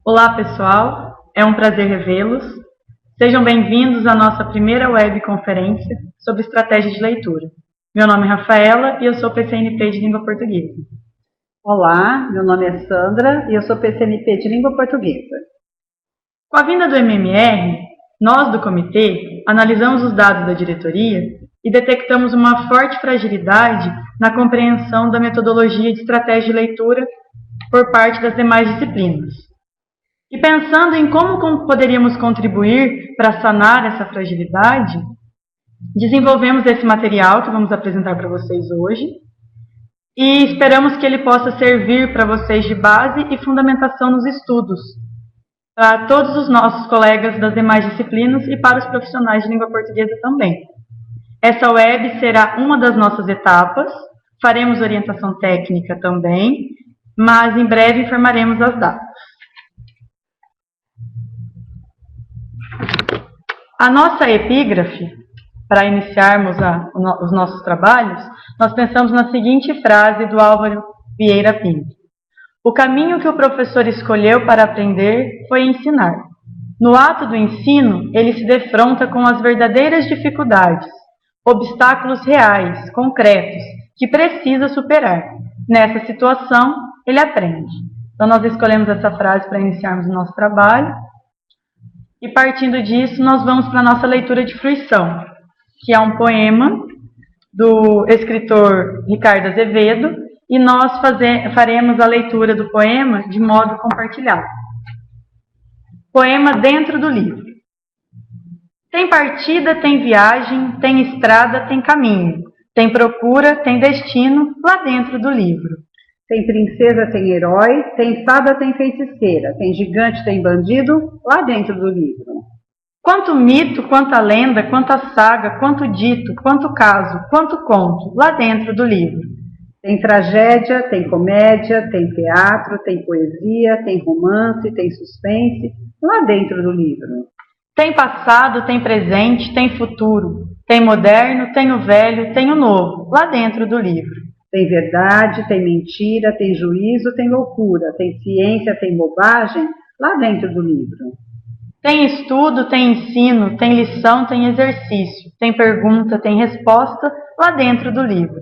Olá, pessoal. É um prazer revê-los. Sejam bem-vindos à nossa primeira webconferência sobre estratégia de leitura. Meu nome é Rafaela e eu sou PCNP de Língua Portuguesa. Olá, meu nome é Sandra e eu sou PCNP de Língua Portuguesa. Com a vinda do MMR, nós do comitê analisamos os dados da diretoria e detectamos uma forte fragilidade na compreensão da metodologia de estratégia de leitura por parte das demais disciplinas. E pensando em como poderíamos contribuir para sanar essa fragilidade, desenvolvemos esse material que vamos apresentar para vocês hoje e esperamos que ele possa servir para vocês de base e fundamentação nos estudos, para todos os nossos colegas das demais disciplinas e para os profissionais de língua portuguesa também. Essa web será uma das nossas etapas, faremos orientação técnica também, mas em breve informaremos as datas. A nossa epígrafe, para iniciarmos os nossos trabalhos, nós pensamos na seguinte frase do Álvaro Vieira Pinto. O caminho que o professor escolheu para aprender foi ensinar. No ato do ensino, ele se defronta com as verdadeiras dificuldades, obstáculos reais, concretos, que precisa superar. Nessa situação, ele aprende. Então, nós escolhemos essa frase para iniciarmos o nosso trabalho. E partindo disso, nós vamos para a nossa leitura de fruição, que é um poema do escritor Ricardo Azevedo, e nós faremos a leitura do poema de modo compartilhado. Poema dentro do livro. Tem partida, tem viagem, tem estrada, tem caminho, tem procura, tem destino lá dentro do livro. Tem princesa, tem herói, tem fada, tem feiticeira, tem gigante, tem bandido, lá dentro do livro. Quanto mito, quanta lenda, quanta saga, quanto dito, quanto caso, quanto conto, lá dentro do livro. Tem tragédia, tem comédia, tem teatro, tem poesia, tem romance, tem suspense, lá dentro do livro. Tem passado, tem presente, tem futuro, tem moderno, tem o velho, tem o novo, lá dentro do livro. Tem verdade, tem mentira, tem juízo, tem loucura, tem ciência, tem bobagem, lá dentro do livro. Tem estudo, tem ensino, tem lição, tem exercício, tem pergunta, tem resposta, lá dentro do livro.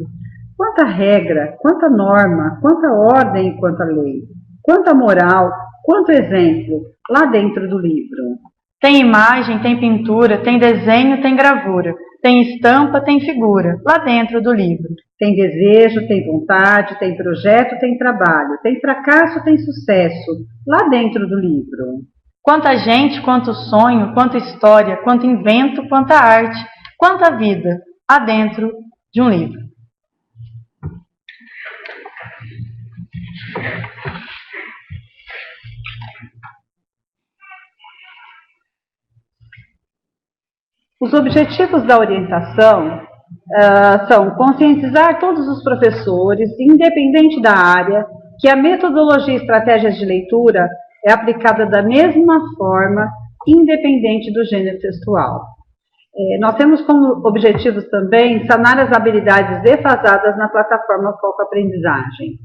Quanta regra, quanta norma, quanta ordem e quanta lei, quanta moral, quanto exemplo, lá dentro do livro. Tem imagem, tem pintura, tem desenho, tem gravura, tem estampa, tem figura, lá dentro do livro. Tem desejo, tem vontade, tem projeto, tem trabalho, tem fracasso, tem sucesso, lá dentro do livro. Quanta gente, quanto sonho, quanta história, quanto invento, quanta arte, quanta vida, há dentro de um livro. Os objetivos da orientação são conscientizar todos os professores, independente da área, que a metodologia e estratégias de leitura é aplicada da mesma forma, independente do gênero textual. Nós temos como objetivos também sanar as habilidades defasadas na plataforma Foco Aprendizagem,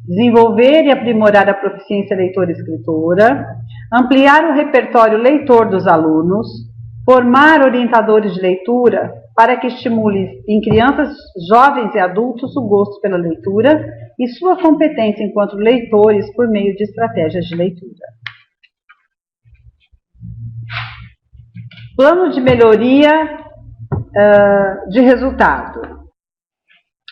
desenvolver e aprimorar a proficiência leitora-escritora, ampliar o repertório leitor dos alunos, formar orientadores de leitura para que estimule em crianças, jovens e adultos o gosto pela leitura e sua competência enquanto leitores por meio de estratégias de leitura. Plano de melhoria de resultado.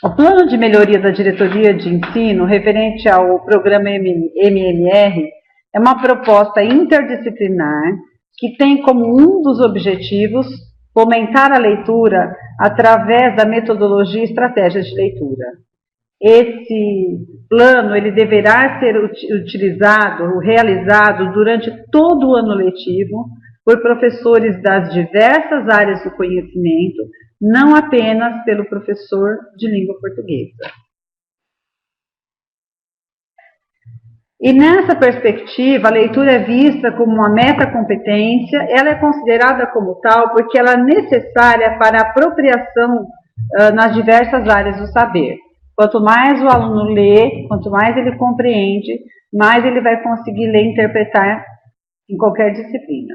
O plano de melhoria da diretoria de ensino referente ao programa MMR é uma proposta interdisciplinar que tem como um dos objetivos fomentar a leitura através da metodologia e estratégias de leitura. Esse plano ele deverá ser utilizado, realizado durante todo o ano letivo por professores das diversas áreas do conhecimento, não apenas pelo professor de língua portuguesa. E nessa perspectiva, a leitura é vista como uma metacompetência, ela é considerada como tal porque ela é necessária para a apropriação nas diversas áreas do saber. Quanto mais o aluno lê, quanto mais ele compreende, mais ele vai conseguir ler e interpretar em qualquer disciplina.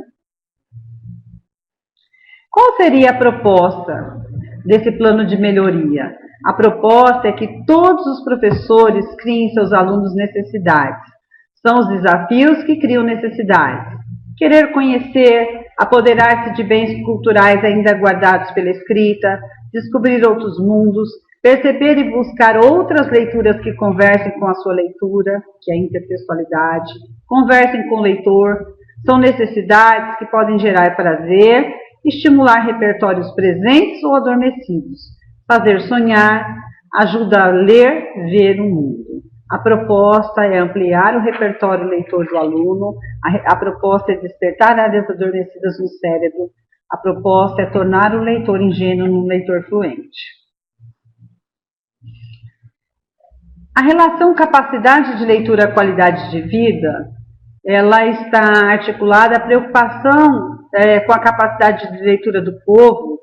Qual seria a proposta desse plano de melhoria? A proposta é que todos os professores criem em seus alunos necessidades. São os desafios que criam necessidades. Querer conhecer, apoderar-se de bens culturais ainda guardados pela escrita, descobrir outros mundos, perceber e buscar outras leituras que conversem com a sua leitura, que é a intertextualidade, conversem com o leitor. São necessidades que podem gerar prazer, estimular repertórios presentes ou adormecidos, fazer sonhar, ajuda a ler, ver o mundo. A proposta é ampliar o repertório leitor do aluno, a proposta é despertar áreas adormecidas no cérebro, a proposta é tornar o leitor ingênuo num leitor fluente. A relação capacidade de leitura-qualidade de vida, ela está articulada à preocupação com a capacidade de leitura do povo,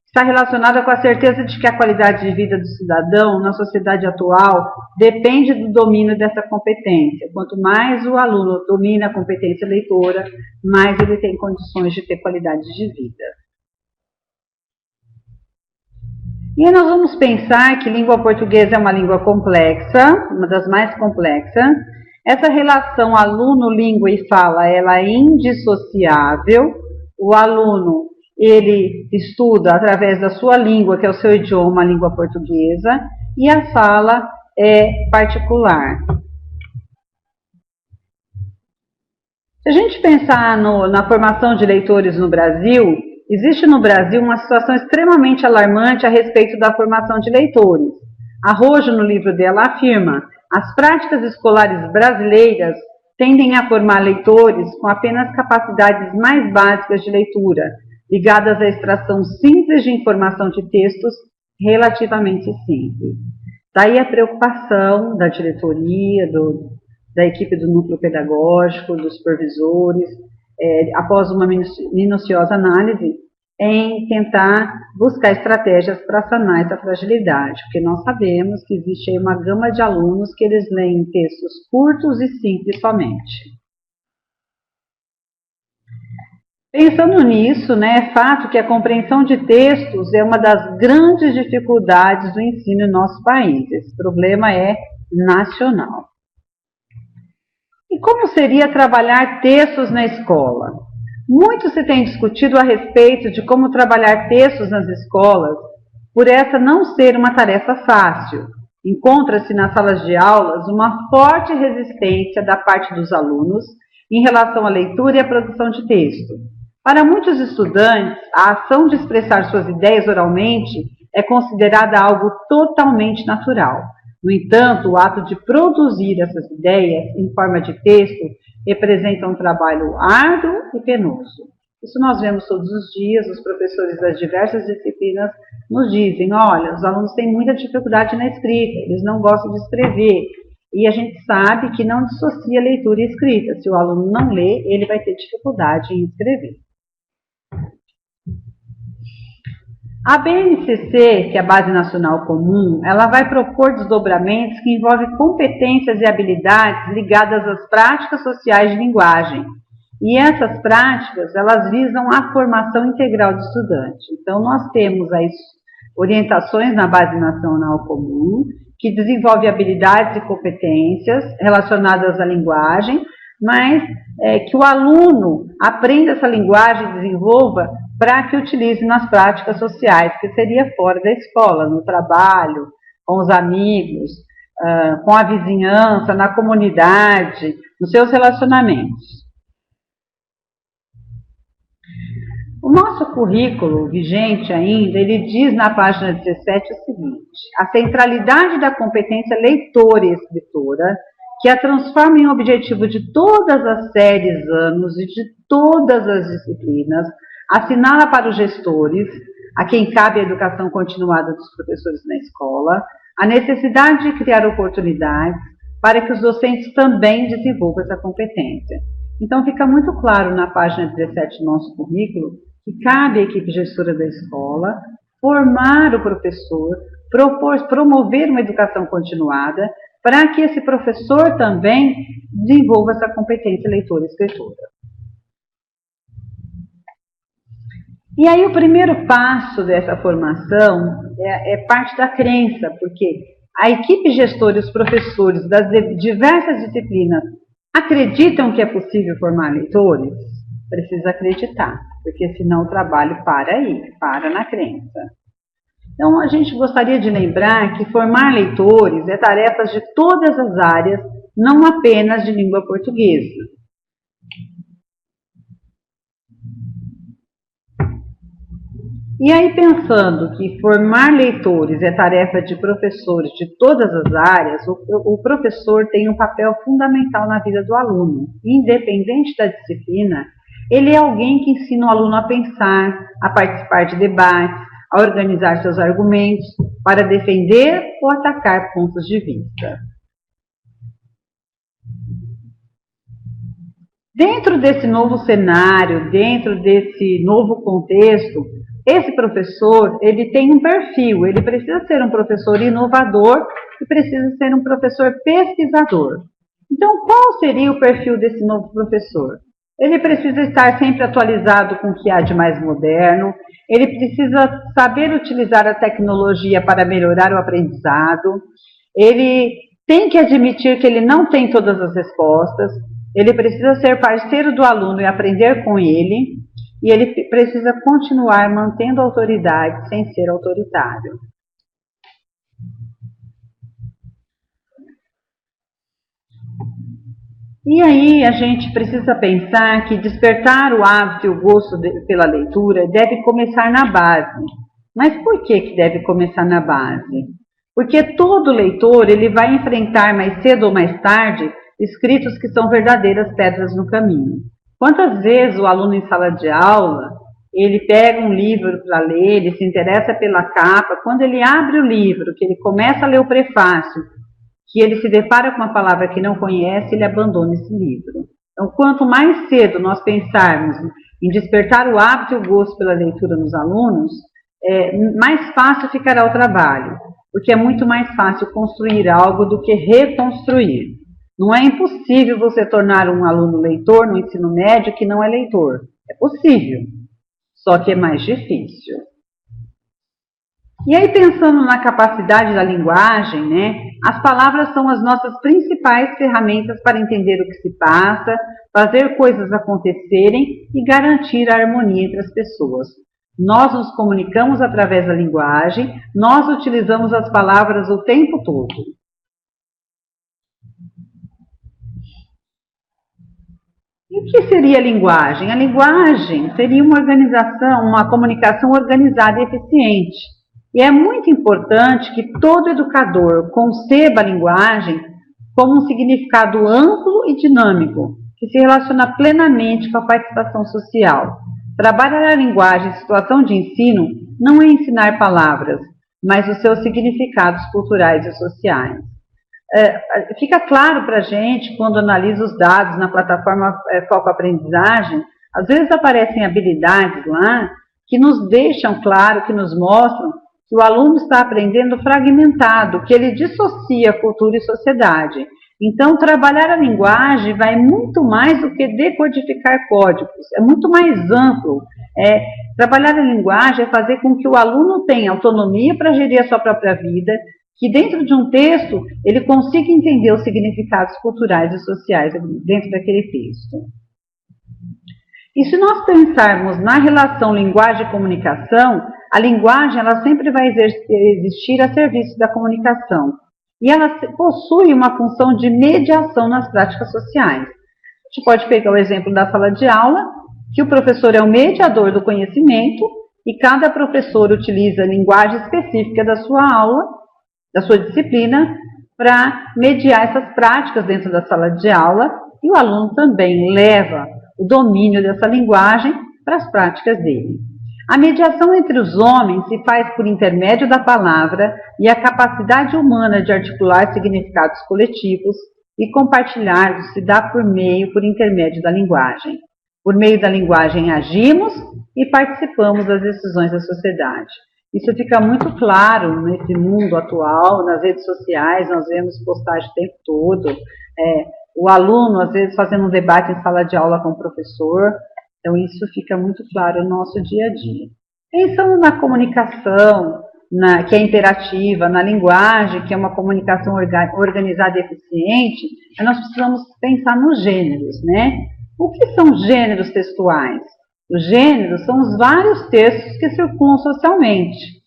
está relacionada com a certeza de que a qualidade de vida do cidadão na sociedade atual depende do domínio dessa competência. Quanto mais o aluno domina a competência leitora, mais ele tem condições de ter qualidade de vida. E aí nós vamos pensar que língua portuguesa é uma língua complexa, uma das mais complexas. Essa relação aluno, língua e fala, ela é indissociável. O aluno, ele estuda através da sua língua, que é o seu idioma, a língua portuguesa, e a fala é particular. Se a gente pensar na formação de leitores no Brasil, existe no Brasil uma situação extremamente alarmante a respeito da formação de leitores. A Rojo, no livro dela, afirma: as práticas escolares brasileiras tendem a formar leitores com apenas capacidades mais básicas de leitura, ligadas à extração simples de informação de textos relativamente simples. Daí a preocupação da diretoria, da equipe do núcleo pedagógico, dos supervisores, após uma minuciosa análise, em tentar buscar estratégias para sanar essa fragilidade, porque nós sabemos que existe aí uma gama de alunos que eles leem textos curtos e simples somente. Pensando nisso, é fato que a compreensão de textos é uma das grandes dificuldades do ensino em nosso país. Esse problema é nacional. E como seria trabalhar textos na escola? Muito se tem discutido a respeito de como trabalhar textos nas escolas, por essa não ser uma tarefa fácil. Encontra-se nas salas de aulas uma forte resistência da parte dos alunos em relação à leitura e à produção de texto. Para muitos estudantes, a ação de expressar suas ideias oralmente é considerada algo totalmente natural. No entanto, o ato de produzir essas ideias em forma de texto representa um trabalho árduo e penoso. Isso nós vemos todos os dias, os professores das diversas disciplinas nos dizem: olha, os alunos têm muita dificuldade na escrita, eles não gostam de escrever. E a gente sabe que não dissocia leitura e escrita. Se o aluno não lê, ele vai ter dificuldade em escrever. A BNCC, que é a Base Nacional Comum, ela vai propor desdobramentos que envolvem competências e habilidades ligadas às práticas sociais de linguagem. E essas práticas, elas visam a formação integral do estudante. Então, nós temos as orientações na Base Nacional Comum, que desenvolve habilidades e competências relacionadas à linguagem, mas que o aluno aprenda essa linguagem e desenvolva para que utilize nas práticas sociais, que seria fora da escola, no trabalho, com os amigos, com a vizinhança, na comunidade, nos seus relacionamentos. O nosso currículo vigente ainda, ele diz na página 17 o seguinte: a centralidade da competência leitora e escritora, que a transforma em objetivo de todas as séries, anos e de todas as disciplinas, assinala para os gestores, a quem cabe a educação continuada dos professores na escola, a necessidade de criar oportunidades para que os docentes também desenvolvam essa competência. Então, fica muito claro na página 17 do nosso currículo que cabe à equipe gestora da escola formar o professor, promover uma educação continuada, para que esse professor também desenvolva essa competência leitora e escritora. E aí o primeiro passo dessa formação é parte da crença, porque a equipe gestora e os professores das diversas disciplinas acreditam que é possível formar leitores? Precisa acreditar, porque senão o trabalho para aí, para na crença. Então, a gente gostaria de lembrar que formar leitores é tarefa de todas as áreas, não apenas de língua portuguesa. E aí, pensando que formar leitores é tarefa de professores de todas as áreas, o professor tem um papel fundamental na vida do aluno. Independente da disciplina, ele é alguém que ensina o aluno a pensar, a participar de debates, a organizar seus argumentos para defender ou atacar pontos de vista. Dentro desse novo cenário, dentro desse novo contexto, esse professor, ele tem um perfil, ele precisa ser um professor inovador e precisa ser um professor pesquisador. Então, qual seria o perfil desse novo professor? Ele precisa estar sempre atualizado com o que há de mais moderno, ele precisa saber utilizar a tecnologia para melhorar o aprendizado, ele tem que admitir que ele não tem todas as respostas, ele precisa ser parceiro do aluno e aprender com ele, e ele precisa continuar mantendo autoridade sem ser autoritário. E aí a gente precisa pensar que despertar o hábito e o gosto pela leitura deve começar na base. Mas por que deve começar na base? Porque todo leitor ele vai enfrentar mais cedo ou mais tarde escritos que são verdadeiras pedras no caminho. Quantas vezes o aluno em sala de aula, ele pega um livro para ler, ele se interessa pela capa, quando ele abre o livro, que ele começa a ler o prefácio, que ele se depara com uma palavra que não conhece, ele abandona esse livro. Então, quanto mais cedo nós pensarmos em despertar o hábito e o gosto pela leitura nos alunos, mais fácil ficará o trabalho, porque é muito mais fácil construir algo do que reconstruir. Não é impossível você tornar um aluno leitor no ensino médio que não é leitor. É possível, só que é mais difícil. E aí, pensando na capacidade da linguagem, né, as palavras são as nossas principais ferramentas para entender o que se passa, fazer coisas acontecerem e garantir a harmonia entre as pessoas. Nós nos comunicamos através da linguagem, nós utilizamos as palavras o tempo todo. E o que seria a linguagem? A linguagem seria uma organização, uma comunicação organizada e eficiente. E é muito importante que todo educador conceba a linguagem como um significado amplo e dinâmico, que se relaciona plenamente com a participação social. Trabalhar a linguagem em situação de ensino não é ensinar palavras, mas os seus significados culturais e sociais. Fica claro para a gente, quando analisa os dados na plataforma Foco Aprendizagem, às vezes aparecem habilidades lá que nos deixam claro, que nos mostram que o aluno está aprendendo fragmentado, que ele dissocia cultura e sociedade. Então, trabalhar a linguagem vai muito mais do que decodificar códigos, é muito mais amplo. Trabalhar a linguagem é fazer com que o aluno tenha autonomia para gerir a sua própria vida, que dentro de um texto ele consiga entender os significados culturais e sociais dentro daquele texto. E se nós pensarmos na relação linguagem e comunicação, a linguagem ela sempre vai existir a serviço da comunicação. E ela possui uma função de mediação nas práticas sociais. A gente pode pegar o exemplo da sala de aula, que o professor é o mediador do conhecimento e cada professor utiliza a linguagem específica da sua aula, da sua disciplina, para mediar essas práticas dentro da sala de aula e o aluno também leva o domínio dessa linguagem para as práticas dele. A mediação entre os homens se faz por intermédio da palavra e a capacidade humana de articular significados coletivos e compartilhar se dá por intermédio da linguagem. Por meio da linguagem agimos e participamos das decisões da sociedade. Isso fica muito claro nesse mundo atual, nas redes sociais, nós vemos postagem o tempo todo. o aluno, às vezes, fazendo um debate em sala de aula com o professor. Então, isso fica muito claro no nosso dia a dia. Pensando na comunicação, que é imperativa, na linguagem, que é uma comunicação organizada e eficiente, nós precisamos pensar nos gêneros, né? O que são gêneros textuais? Os gêneros são os vários textos que circulam socialmente,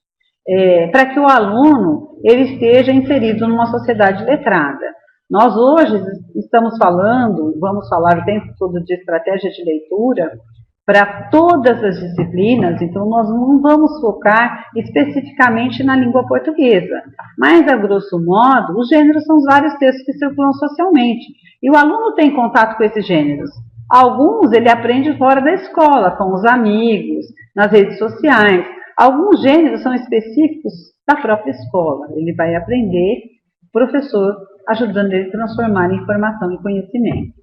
para que o aluno ele esteja inserido numa sociedade letrada. Nós hoje estamos falando, vamos falar o tempo todo de estratégia de leitura para todas as disciplinas, então nós não vamos focar especificamente na língua portuguesa, mas a grosso modo, os gêneros são os vários textos que circulam socialmente, e o aluno tem contato com esses gêneros. Alguns ele aprende fora da escola, com os amigos, nas redes sociais. Alguns gêneros são específicos da própria escola, ele vai aprender, o professor ajudando ele a transformar em informação e conhecimento.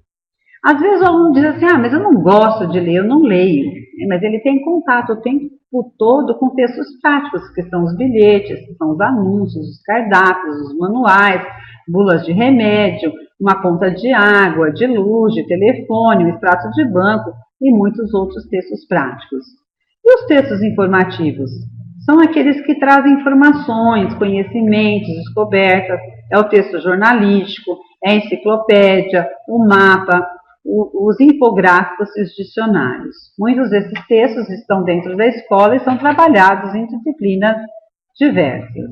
Às vezes o aluno diz assim, mas eu não gosto de ler, eu não leio. Mas ele tem contato o tempo todo com textos práticos, que são os bilhetes, que são os anúncios, os cardápios, os manuais, bulas de remédio, uma conta de água, de luz, de telefone, um extrato de banco e muitos outros textos práticos. E os textos informativos? São aqueles que trazem informações, conhecimentos, descobertas. É o texto jornalístico, é a enciclopédia, o mapa, os infográficos e os dicionários. Muitos desses textos estão dentro da escola e são trabalhados em disciplinas diversas.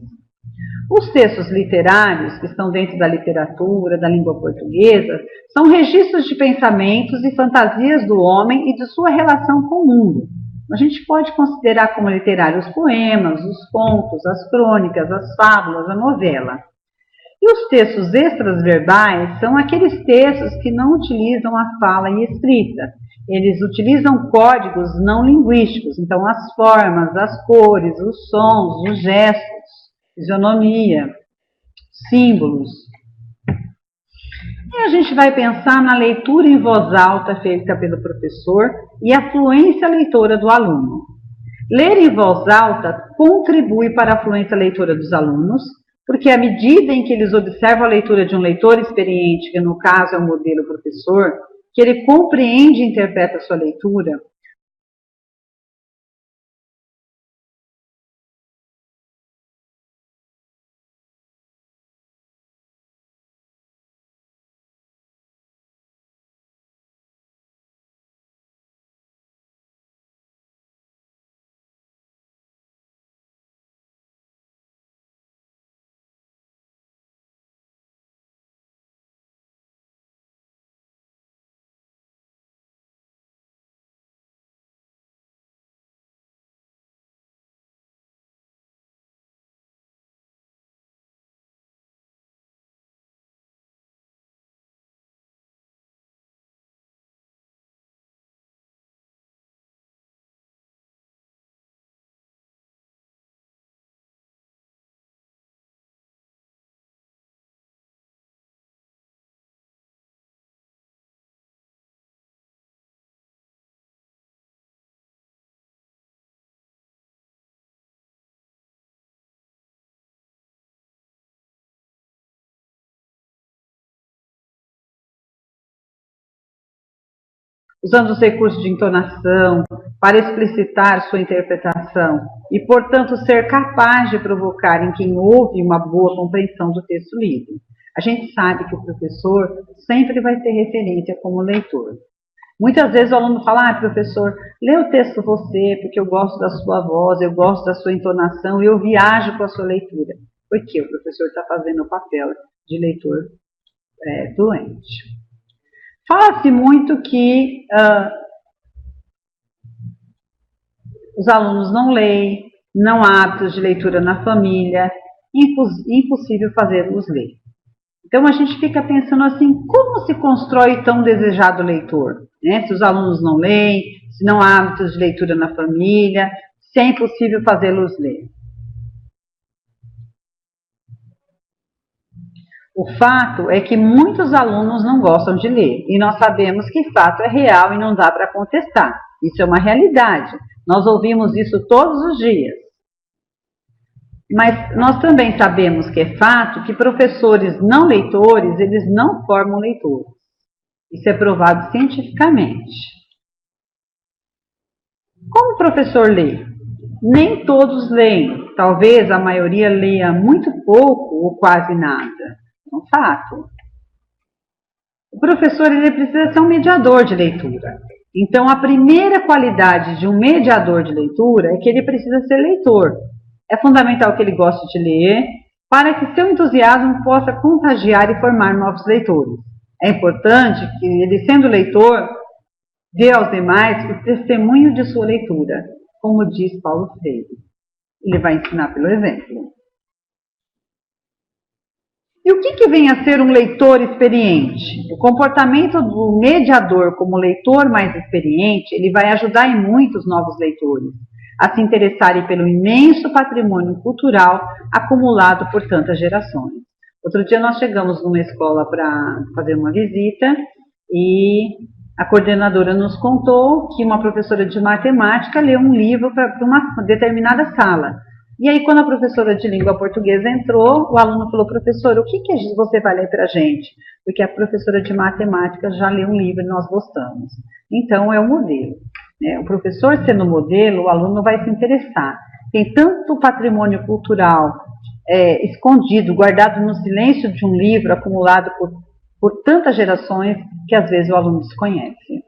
Os textos literários, que estão dentro da literatura, da língua portuguesa, são registros de pensamentos e fantasias do homem e de sua relação com o mundo. A gente pode considerar como literários os poemas, os contos, as crônicas, as fábulas, a novela. E os textos extras-verbais são aqueles textos que não utilizam a fala e escrita. Eles utilizam códigos não linguísticos, então as formas, as cores, os sons, os gestos, fisionomia, símbolos. E a gente vai pensar na leitura em voz alta feita pelo professor e a fluência leitora do aluno. Ler em voz alta contribui para a fluência leitora dos alunos, porque à medida em que eles observam a leitura de um leitor experiente, que no caso é o modelo professor, que ele compreende e interpreta a sua leitura, usando os recursos de entonação para explicitar sua interpretação e, portanto, ser capaz de provocar em quem ouve uma boa compreensão do texto lido. A gente sabe que o professor sempre vai ter referência como leitor. Muitas vezes o aluno fala, professor, lê o texto você, porque eu gosto da sua voz, eu gosto da sua entonação e eu viajo com a sua leitura. Porque o professor está fazendo o papel de leitor fluente. Fala-se muito que os alunos não leem, não há hábitos de leitura na família, impossível fazê-los ler. Então a gente fica pensando assim, como se constrói tão desejado leitor? Né? Se os alunos não leem, se não há hábitos de leitura na família, se é impossível fazê-los ler. O fato é que muitos alunos não gostam de ler, e nós sabemos que fato é real e não dá para contestar. Isso é uma realidade. Nós ouvimos isso todos os dias. Mas nós também sabemos que é fato que professores não leitores, eles não formam leitores. Isso é provado cientificamente. Como o professor lê? Nem todos leem. Talvez a maioria leia muito pouco ou quase nada. É um fato. O professor ele precisa ser um mediador de leitura. Então, a primeira qualidade de um mediador de leitura é que ele precisa ser leitor. É fundamental que ele goste de ler para que seu entusiasmo possa contagiar e formar novos leitores. É importante que ele, sendo leitor, dê aos demais o testemunho de sua leitura, como diz Paulo Freire. Ele vai ensinar pelo exemplo. E o que vem a ser um leitor experiente? O comportamento do mediador como leitor mais experiente, ele vai ajudar em muitos novos leitores a se interessarem pelo imenso patrimônio cultural acumulado por tantas gerações. Outro dia nós chegamos numa escola para fazer uma visita e a coordenadora nos contou que uma professora de matemática leu um livro para uma determinada sala. E aí, quando a professora de língua portuguesa entrou, o aluno falou: professor, o que você vai ler para a gente? Porque a professora de matemática já leu um livro e nós gostamos. Então, é o modelo. O professor sendo modelo, o aluno vai se interessar. Tem tanto patrimônio cultural escondido, guardado no silêncio de um livro, acumulado por tantas gerações, que às vezes o aluno desconhece.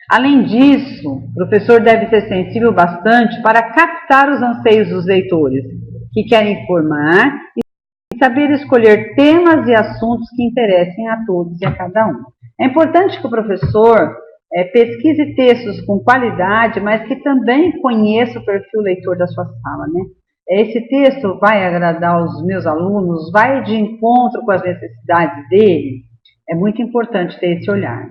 Além disso, o professor deve ser sensível bastante para captar os anseios dos leitores, que querem formar e saber escolher temas e assuntos que interessem a todos e a cada um. É importante que o professor pesquise textos com qualidade, mas que também conheça o perfil leitor da sua sala, né? Esse texto vai agradar os meus alunos, vai de encontro com as necessidades dele. É muito importante ter esse olhar.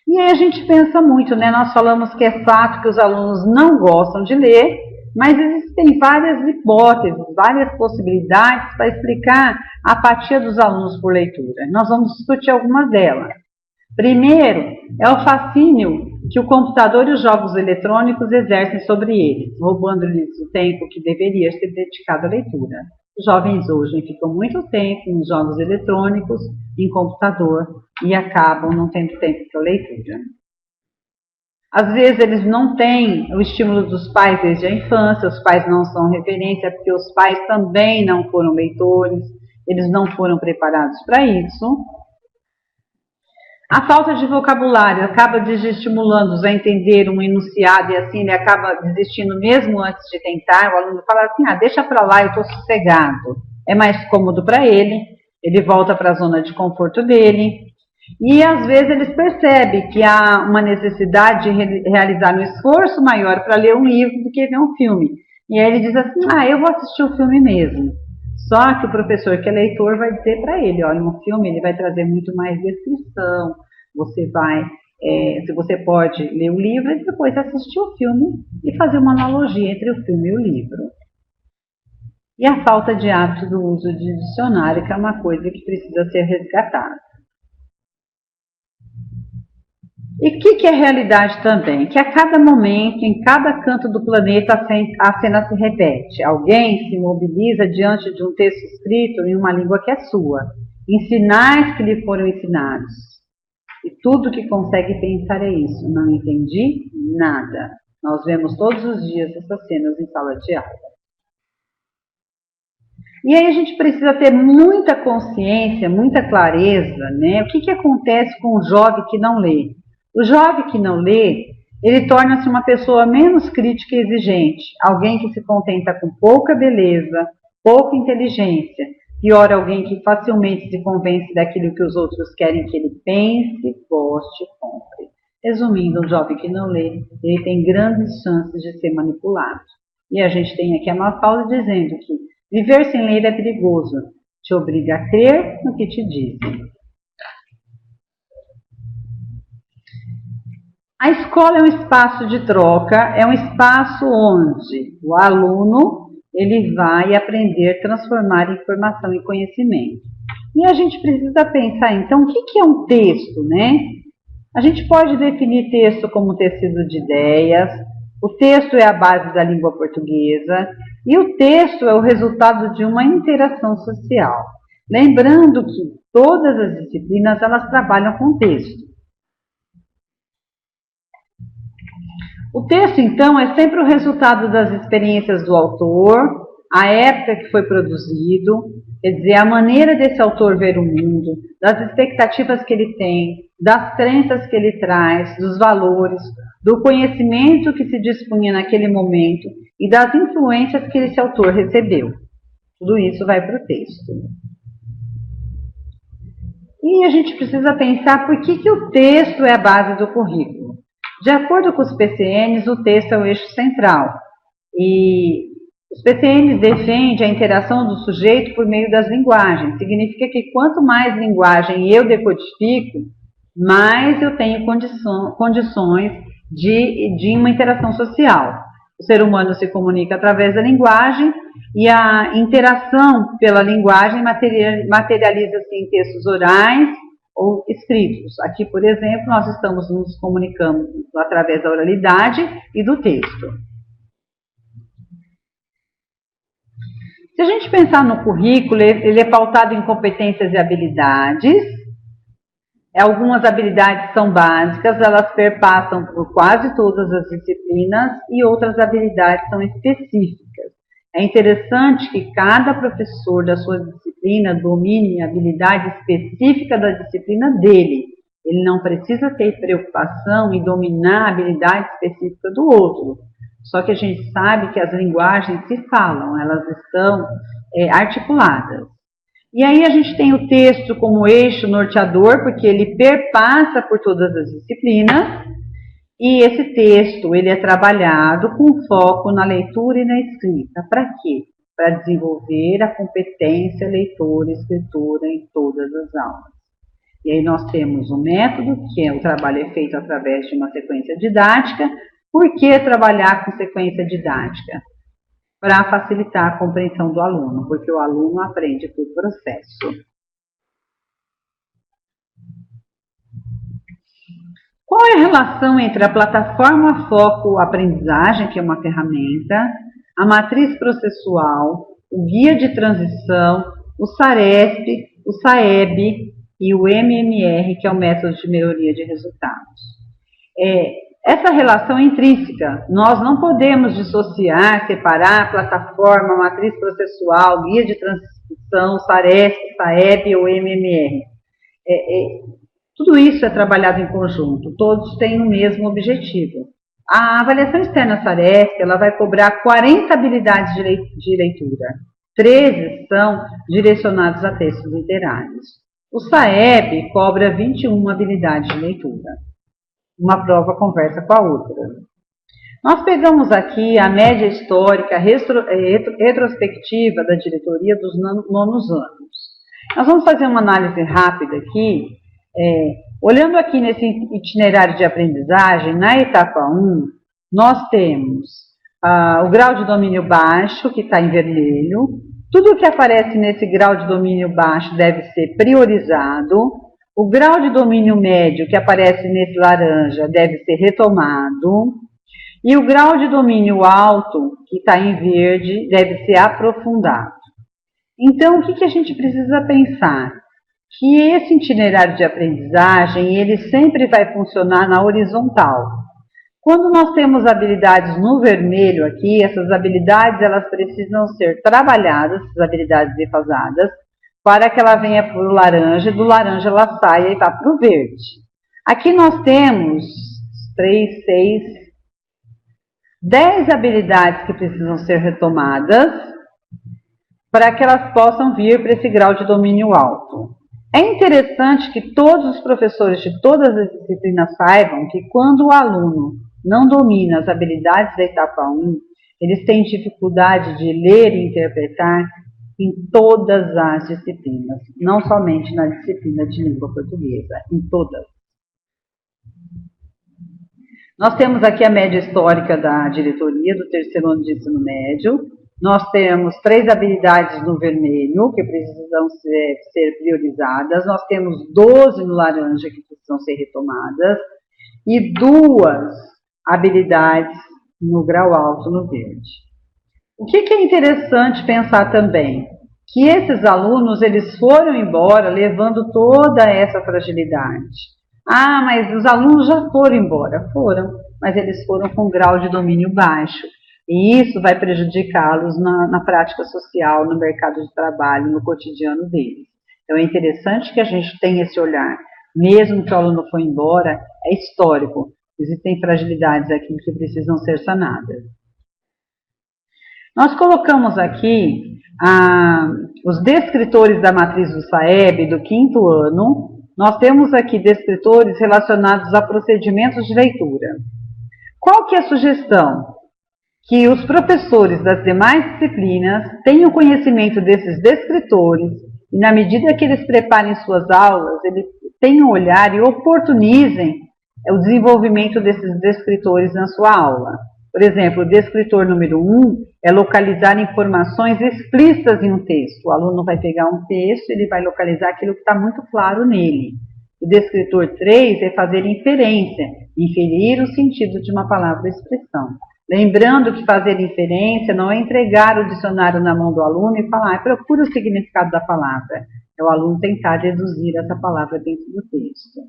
E aí a gente pensa muito, né? Nós falamos que é fato que os alunos não gostam de ler, mas existem várias hipóteses, várias possibilidades para explicar a apatia dos alunos por leitura. Nós vamos discutir algumas delas. Primeiro, é o fascínio que o computador e os jogos eletrônicos exercem sobre eles, roubando-lhes o tempo que deveria ser dedicado à leitura. Os jovens hoje ficam muito tempo nos jogos eletrônicos, em computador, e acabam não tendo tempo para leitura. Às vezes eles não têm o estímulo dos pais desde a infância, os pais não são referência, porque os pais também não foram leitores, eles não foram preparados para isso. A falta de vocabulário acaba desestimulando-os a entender um enunciado e assim ele acaba desistindo mesmo antes de tentar. O aluno fala assim: deixa para lá, eu estou sossegado. É mais cômodo para ele volta para a zona de conforto dele. E às vezes eles percebem que há uma necessidade de realizar um esforço maior para ler um livro do que ver um filme. E aí ele diz assim: eu vou assistir o filme mesmo. Só que o professor que é leitor vai dizer para ele: olha, no filme ele vai trazer muito mais descrição, você pode ler o livro e depois assistir o filme e fazer uma analogia entre o filme e o livro. E a falta de hábito do uso de dicionário, que é uma coisa que precisa ser resgatada. E o que é realidade também? Que a cada momento, em cada canto do planeta, a cena se repete. Alguém se mobiliza diante de um texto escrito em uma língua que é sua, em sinais que lhe foram ensinados. E tudo que consegue pensar é isso: não entendi nada. Nós vemos todos os dias essas cenas em sala de aula. E aí a gente precisa ter muita consciência, muita clareza, né? O que acontece com o jovem que não lê? O jovem que não lê, ele torna-se uma pessoa menos crítica e exigente, alguém que se contenta com pouca beleza, pouca inteligência, pior, alguém que facilmente se convence daquilo que os outros querem que ele pense, goste, compre. Resumindo, um jovem que não lê, ele tem grandes chances de ser manipulado. E a gente tem aqui a Mafalda dizendo que viver sem ler é perigoso, te obriga a crer no que te dizem. A escola é um espaço de troca, é um espaço onde o aluno ele vai aprender a transformar informação em conhecimento. E a gente precisa pensar, então, o que é um texto, né? A gente pode definir texto como tecido de ideias, o texto é a base da língua portuguesa, e o texto é o resultado de uma interação social. Lembrando que todas as disciplinas, elas trabalham com texto. O texto, então, é sempre o resultado das experiências do autor, a época que foi produzido, quer dizer, a maneira desse autor ver o mundo, das expectativas que ele tem, das crenças que ele traz, dos valores, do conhecimento que se dispunha naquele momento e das influências que esse autor recebeu. Tudo isso vai para o texto. E a gente precisa pensar por que o texto é a base do currículo. De acordo com os PCNs, o texto é o eixo central. E os PCNs defendem a interação do sujeito por meio das linguagens. Significa que quanto mais linguagem eu decodifico, mais eu tenho condições de uma interação social. O ser humano se comunica através da linguagem e a interação pela linguagem materializa-se em textos orais ou escritos. Aqui, por exemplo, nós estamos nos comunicando através da oralidade e do texto. Se a gente pensar no currículo, ele é pautado em competências e habilidades. Algumas habilidades são básicas, elas perpassam por quase todas as disciplinas e outras habilidades são específicas. É interessante que cada professor da sua disciplina domine a habilidade específica da disciplina dele. Ele não precisa ter preocupação em dominar a habilidade específica do outro. Só que a gente sabe que as linguagens se falam, elas estão articuladas. E aí a gente tem o texto como eixo norteador, porque ele perpassa por todas as disciplinas, e esse texto ele é trabalhado com foco na leitura e na escrita. Para quê? Para desenvolver a competência leitora e escritora em todas as aulas. E aí nós temos o método, que é o trabalho é feito através de uma sequência didática. Por que trabalhar com sequência didática? Para facilitar a compreensão do aluno, porque o aluno aprende por processo. Qual é a relação entre a plataforma Foco-Aprendizagem, que é uma ferramenta, a matriz processual, o guia de transição, o SARESP, o SAEB e o MMR, que é o método de melhoria de resultados? Essa relação é intrínseca. Nós não podemos dissociar, separar a plataforma, a matriz processual, guia de transição, SARESP, SAEB ou MMR. Tudo isso é trabalhado em conjunto, todos têm o mesmo objetivo. A avaliação externa SARESP, ela vai cobrar 40 habilidades de leitura. 13 são direcionados a textos literários. O SAEB cobra 21 habilidades de leitura. Uma prova conversa com a outra. Nós pegamos aqui a média histórica retrospectiva da diretoria dos nonos anos. Nós vamos fazer uma análise rápida aqui. Olhando aqui nesse itinerário de aprendizagem, na etapa 1, nós temos o grau de domínio baixo, que está em vermelho. Tudo que aparece nesse grau de domínio baixo deve ser priorizado. O grau de domínio médio, que aparece nesse laranja, deve ser retomado. E o grau de domínio alto, que está em verde, deve ser aprofundado. Então, o que a gente precisa pensar? Que esse itinerário de aprendizagem, ele sempre vai funcionar na horizontal. Quando nós temos habilidades no vermelho aqui, essas habilidades elas precisam ser trabalhadas, essas habilidades defasadas, para que ela venha para o laranja, do laranja ela saia e vá para o verde. Aqui nós temos 3, 6, 10 habilidades que precisam ser retomadas para que elas possam vir para esse grau de domínio alto. É interessante que todos os professores de todas as disciplinas saibam que quando o aluno não domina as habilidades da etapa 1, eles têm dificuldade de ler e interpretar em todas as disciplinas, não somente na disciplina de língua portuguesa, em todas. Nós temos aqui a média histórica da diretoria do terceiro ano de ensino médio. Nós temos 3 habilidades no vermelho, que precisam ser priorizadas. Nós temos 12 no laranja, que precisam ser retomadas. E 2 habilidades no grau alto no verde. O que é interessante pensar também? que esses alunos eles foram embora levando toda essa fragilidade. Ah, mas os alunos já foram embora. Foram, mas eles foram com grau de domínio baixo. E isso vai prejudicá-los na prática social, no mercado de trabalho, no cotidiano deles. Então é interessante que a gente tenha esse olhar. Mesmo que o aluno foi embora, é histórico. Existem fragilidades aqui que precisam ser sanadas. Nós colocamos aqui os descritores da matriz do SAEB do 5º ano. Nós temos aqui descritores relacionados a procedimentos de leitura. Qual que é a sugestão? Que os professores das demais disciplinas tenham conhecimento desses descritores e, na medida que eles preparem suas aulas, eles tenham olhar e oportunizem o desenvolvimento desses descritores na sua aula. Por exemplo, o descritor número 1 é localizar informações explícitas em um texto. O aluno vai pegar um texto, ele vai localizar aquilo que está muito claro nele. O descritor 3 é fazer inferência, inferir o sentido de uma palavra ou expressão. Lembrando que fazer inferência não é entregar o dicionário na mão do aluno e falar, procura o significado da palavra. É o aluno tentar deduzir essa palavra dentro do texto.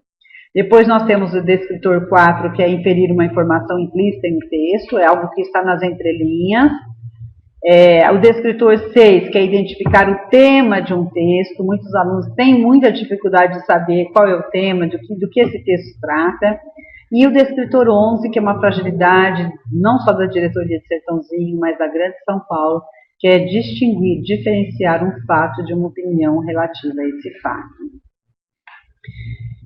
Depois nós temos o descritor 4, que é inferir uma informação implícita em um texto, é algo que está nas entrelinhas. O descritor 6, que é identificar o tema de um texto. Muitos alunos têm muita dificuldade de saber qual é o tema, do que esse texto trata. E o descritor 11, que é uma fragilidade não só da diretoria de Sertãozinho, mas da Grande São Paulo, que é distinguir, diferenciar um fato de uma opinião relativa a esse fato.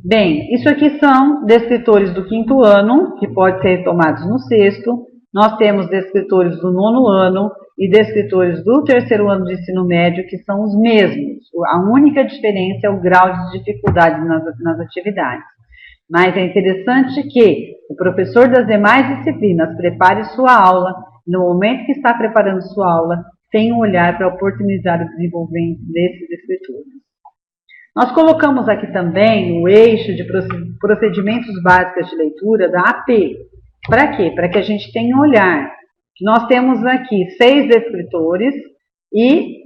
Bem, isso aqui são descritores do 5º ano, que podem ser retomados no 6º. Nós temos descritores do 9º ano e descritores do 3º ano de ensino médio, que são os mesmos. A única diferença é o grau de dificuldade nas atividades. Mas é interessante que o professor das demais disciplinas prepare sua aula, no momento que está preparando sua aula, tenha um olhar para oportunizar o desenvolvimento desses escritores. Nós colocamos aqui também o eixo de procedimentos básicos de leitura da AP. Para quê? Para que a gente tenha um olhar. Nós temos aqui 6 descritores e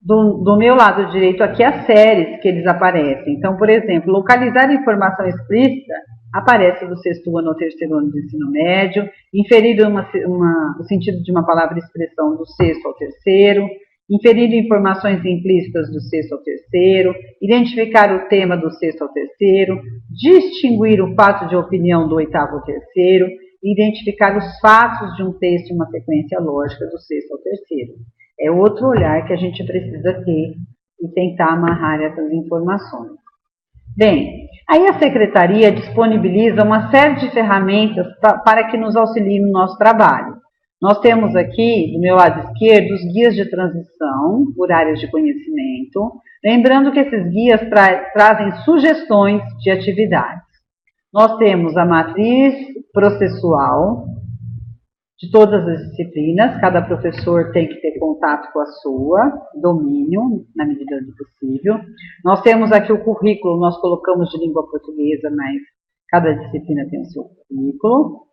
do meu lado direito aqui as séries que eles aparecem. Então, por exemplo, localizar informação explícita aparece do 6º ano ao 3º ano de ensino médio, inferir o sentido de uma palavra e expressão do 6º ao 3º, inferir informações implícitas do 6º ao 3º, identificar o tema do 6º ao 3º, distinguir o fato de opinião do 8º ao 3º, identificar os fatos de um texto em uma sequência lógica do 6º ao 3º. É outro olhar que a gente precisa ter e tentar amarrar essas informações. Bem, aí a Secretaria disponibiliza uma série de ferramentas para que nos auxiliem no nosso trabalho. Nós temos aqui, do meu lado esquerdo, os guias de transição por áreas de conhecimento. Lembrando que esses guias trazem sugestões de atividades. Nós temos a matriz processual de todas as disciplinas. Cada professor tem que ter contato com a sua, domínio, na medida do possível. Nós temos aqui o currículo, nós colocamos de língua portuguesa, mas cada disciplina tem o seu currículo.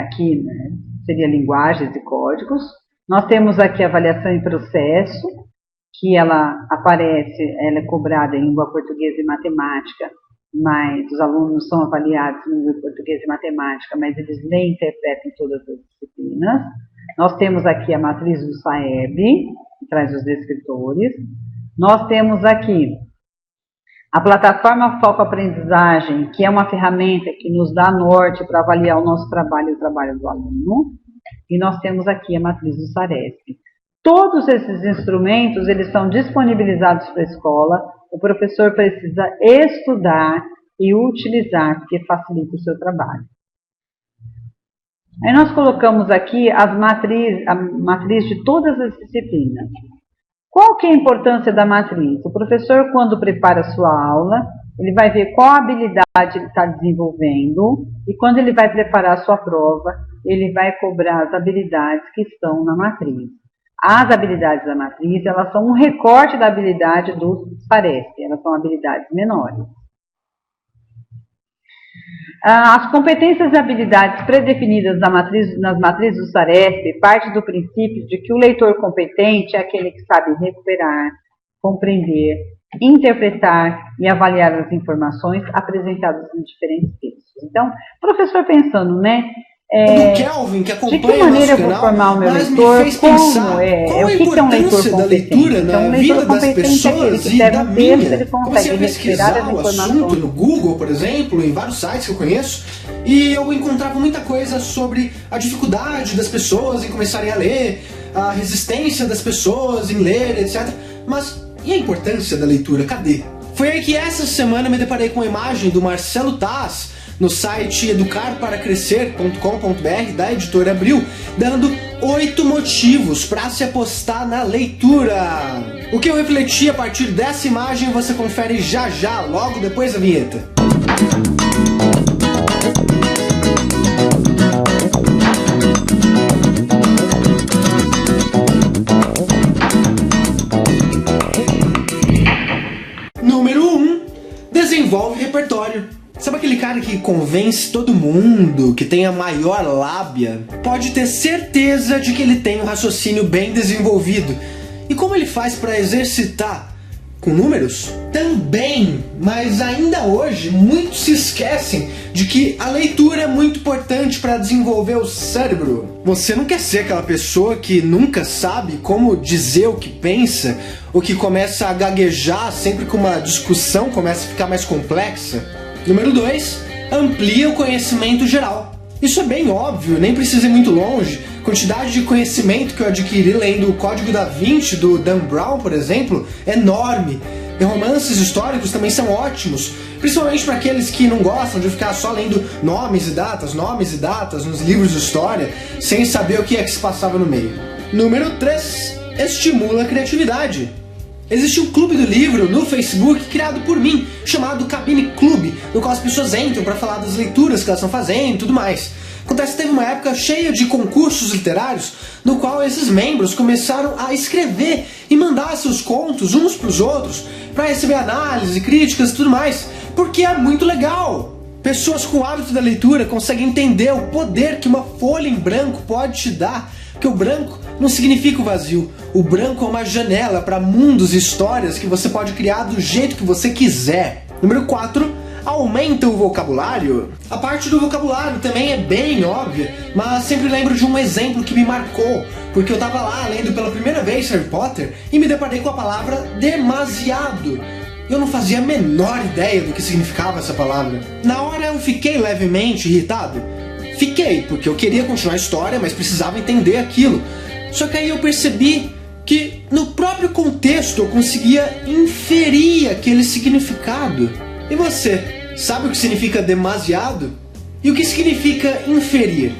Aqui, né, seria linguagens e códigos. Nós temos aqui a avaliação em processo, que ela aparece, ela é cobrada em língua portuguesa e matemática, mas os alunos são avaliados em língua portuguesa e matemática, mas eles nem interpretam todas as disciplinas. Nós temos aqui a matriz do SAEB, que traz os descritores. Nós temos aqui a plataforma Foco Aprendizagem, que é uma ferramenta que nos dá norte para avaliar o nosso trabalho e o trabalho do aluno. E nós temos aqui a matriz do SARESP. Todos esses instrumentos, eles são disponibilizados para a escola. O professor precisa estudar e utilizar, porque facilita o seu trabalho. Aí nós colocamos aqui a matriz de todas as disciplinas. Qual que é a importância da matriz? O professor, quando prepara a sua aula, ele vai ver qual habilidade ele está desenvolvendo e quando ele vai preparar a sua prova, ele vai cobrar as habilidades que estão na matriz. As habilidades da matriz, elas são um recorte da habilidade do SARESP, elas são habilidades menores. As competências e habilidades predefinidas nas matrizes do SARESP partem do princípio de que o leitor competente é aquele que sabe recuperar, compreender, interpretar e avaliar as informações apresentadas em diferentes textos. Então, professor pensando, né? Do Kelvin, que acompanha de que maneira nosso eu vou canal, formar o meu mas leitor, me fez pensar o a que é um leitor importância da competente? leitura Então, na um vida leitor das competente é aquele pessoas que e pega da um texto, minha. ele consegue Comecei a recuperar as pesquisar o assunto informações. no Google, por exemplo, em vários sites que eu conheço, e eu encontrava muita coisa sobre a dificuldade das pessoas em começarem a ler, a resistência das pessoas em ler, etc. Mas e a importância da leitura? Cadê? Foi aí que essa semana eu me deparei com a imagem do Marcelo Taz no site educarparacrescer.com.br da editora Abril, dando 8 motivos para se apostar na leitura. O que eu refleti a partir dessa imagem você confere já já, logo depois da vinheta. Número 1. Desenvolve repertório. Sabe aquele cara que convence todo mundo, que tem a maior lábia? Pode ter certeza de que ele tem um raciocínio bem desenvolvido. E como ele faz para exercitar? Com números? Também, mas ainda hoje muitos se esquecem de que a leitura é muito importante para desenvolver o cérebro. Você não quer ser aquela pessoa que nunca sabe como dizer o que pensa, ou que começa a gaguejar sempre que uma discussão começa a ficar mais complexa? Número 2, amplia o conhecimento geral. Isso é bem óbvio, nem precisa ir muito longe. A quantidade de conhecimento que eu adquiri lendo o Código da Vinci, do Dan Brown, por exemplo, é enorme. E romances históricos também são ótimos, principalmente para aqueles que não gostam de ficar só lendo nomes e datas nos livros de história, sem saber o que é que se passava no meio. Número 3, estimula a criatividade. Existe um clube do livro no Facebook criado por mim, chamado Cabine Clube, no qual as pessoas entram para falar das leituras que elas estão fazendo e tudo mais. Acontece que teve uma época cheia de concursos literários, no qual esses membros começaram a escrever e mandar seus contos uns para os outros, para receber análise, críticas e tudo mais, porque é muito legal. Pessoas com o hábito da leitura conseguem entender o poder que uma folha em branco pode te dar, porque o branco não significa o vazio. O branco é uma janela para mundos e histórias que você pode criar do jeito que você quiser. Número 4, aumenta o vocabulário. A parte do vocabulário também é bem óbvia, mas sempre lembro de um exemplo que me marcou, porque eu tava lá lendo pela primeira vez Harry Potter e me deparei com a palavra demasiado. Eu não fazia a menor ideia do que significava essa palavra. Na hora eu fiquei levemente irritado. Fiquei, porque eu queria continuar a história, mas precisava entender aquilo. Só que aí eu percebi que no próprio contexto eu conseguia inferir aquele significado. E você, sabe o que significa demasiado? E o que significa inferir?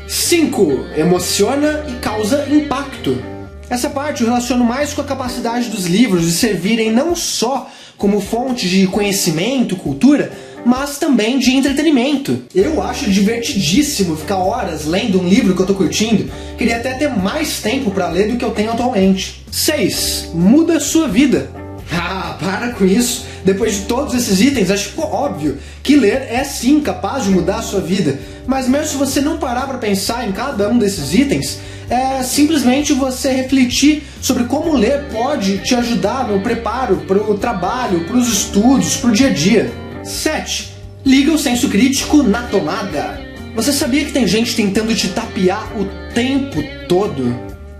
5. Emociona e causa impacto. Essa parte eu relaciono mais com a capacidade dos livros de servirem não só como fonte de conhecimento, cultura, mas também de entretenimento. Eu acho divertidíssimo ficar horas lendo um livro que eu tô curtindo. Queria até ter mais tempo para ler do que eu tenho atualmente. 6. Muda a sua vida. Ah, para com isso. Depois de todos esses itens, acho que ficou óbvio que ler é sim capaz de mudar a sua vida. Mas mesmo se você não parar para pensar em cada um desses itens, é simplesmente você refletir sobre como ler pode te ajudar no preparo para o trabalho, para os estudos, para o dia a dia. 7. Liga o senso crítico na tomada. Você sabia que tem gente tentando te tapear o tempo todo?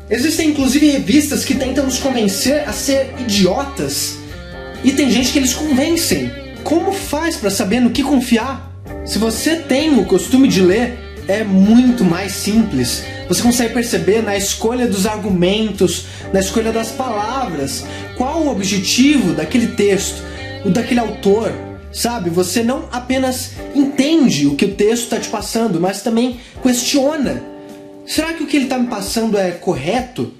Existem inclusive revistas que tentam nos convencer a ser idiotas. E tem gente que eles convencem. Como faz para saber no que confiar? Se você tem o costume de ler, é muito mais simples. Você consegue perceber na escolha dos argumentos, na escolha das palavras, qual o objetivo daquele texto, o daquele autor. Sabe, você não apenas entende o que o texto está te passando, mas também questiona. Será que o que ele está me passando é correto?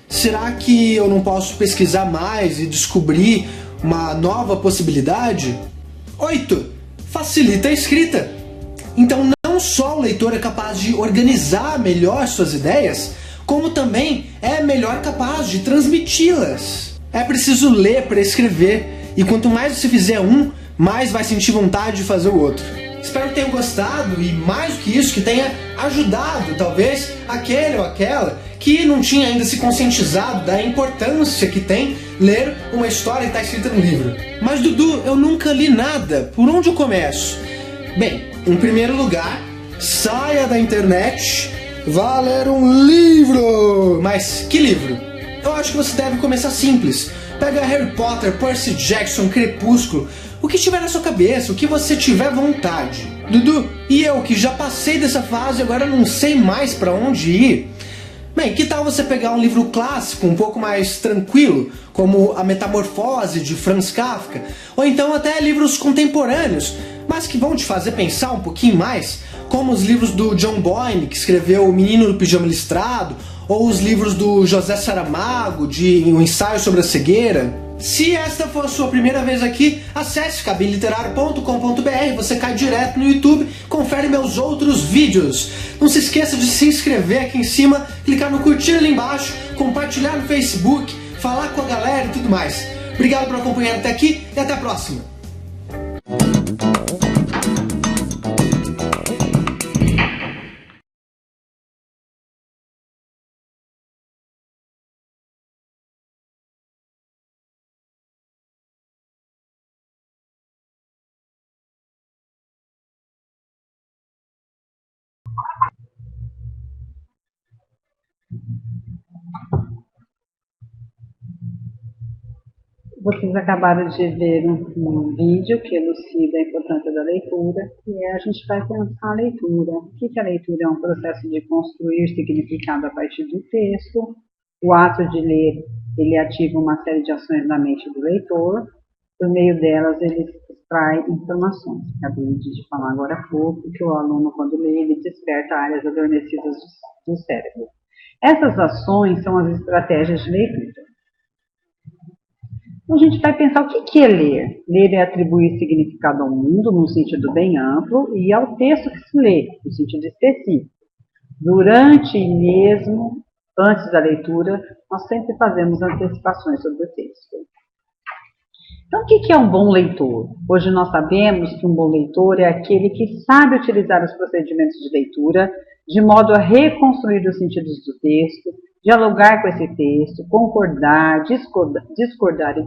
Será que eu não posso pesquisar mais e descobrir uma nova possibilidade? 8. Facilita a escrita. Então não só o leitor é capaz de organizar melhor suas ideias, como também é melhor capaz de transmiti-las. É preciso ler para escrever, e quanto mais você fizer um, mais vai sentir vontade de fazer o outro. Espero que tenham gostado e, mais do que isso, que tenha ajudado, talvez, aquele ou aquela que não tinha ainda se conscientizado da importância que tem ler uma história que está escrita no livro. Mas, Dudu, eu nunca li nada. Por onde eu começo? Bem, em primeiro lugar, saia da internet, vá ler um livro! Mas que livro? Eu acho que você deve começar simples. Pega Harry Potter, Percy Jackson, Crepúsculo, o que estiver na sua cabeça, o que você tiver vontade. Dudu, e eu que já passei dessa fase e agora não sei mais para onde ir? Bem, que tal você pegar um livro clássico, um pouco mais tranquilo, como A Metamorfose, de Franz Kafka, ou então até livros contemporâneos, mas que vão te fazer pensar um pouquinho mais, como os livros do John Boyne, que escreveu O Menino do Pijama Listrado, ou os livros do José Saramago, de Um Ensaio sobre a Cegueira. Se esta for a sua primeira vez aqui, acesse cabinliterário.com.br, você cai direto no YouTube, confere meus outros vídeos. Não se esqueça de se inscrever aqui em cima, clicar no curtir ali embaixo, compartilhar no Facebook, falar com a galera e tudo mais. Obrigado por acompanhar até aqui e até a próxima. Vocês acabaram de ver um vídeo que elucida a importância da leitura, e a gente vai pensar a leitura. O que a leitura é? Um processo de construir significado a partir do texto. O ato de ler, ele ativa uma série de ações na mente do leitor. Por meio delas, ele extrai informações. Acabei de falar agora há pouco que o aluno, quando lê, ele desperta áreas adormecidas do cérebro. Essas ações são as estratégias de leitura. Então, a gente vai pensar o que é ler. Ler é atribuir significado ao mundo, num sentido bem amplo, e ao texto que se lê, no sentido específico. Durante e mesmo antes da leitura, nós sempre fazemos antecipações sobre o texto. Então, o que é um bom leitor? Hoje nós sabemos que um bom leitor é aquele que sabe utilizar os procedimentos de leitura de modo a reconstruir os sentidos do texto, dialogar com esse texto, concordar, discordar, etc.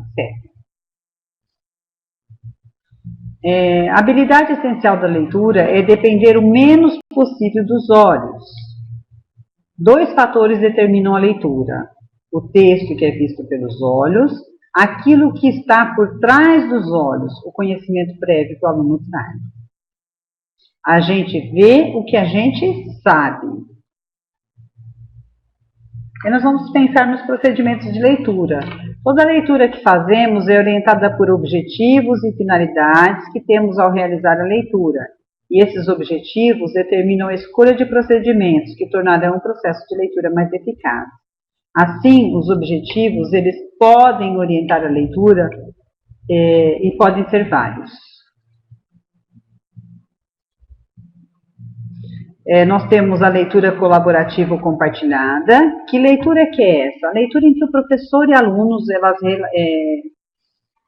A habilidade essencial da leitura é depender o menos possível dos olhos. Dois fatores determinam a leitura: o texto que é visto pelos olhos, aquilo que está por trás dos olhos, o conhecimento prévio que o aluno traz. A gente vê o que a gente sabe. E nós vamos pensar nos procedimentos de leitura. Toda leitura que fazemos é orientada por objetivos e finalidades que temos ao realizar a leitura. E esses objetivos determinam a escolha de procedimentos que tornarão o processo de leitura mais eficaz. Assim, os objetivos, eles podem orientar a leitura e podem ser vários. Nós temos a leitura colaborativa ou compartilhada. Que leitura que é essa? A leitura em que o professor e alunos elas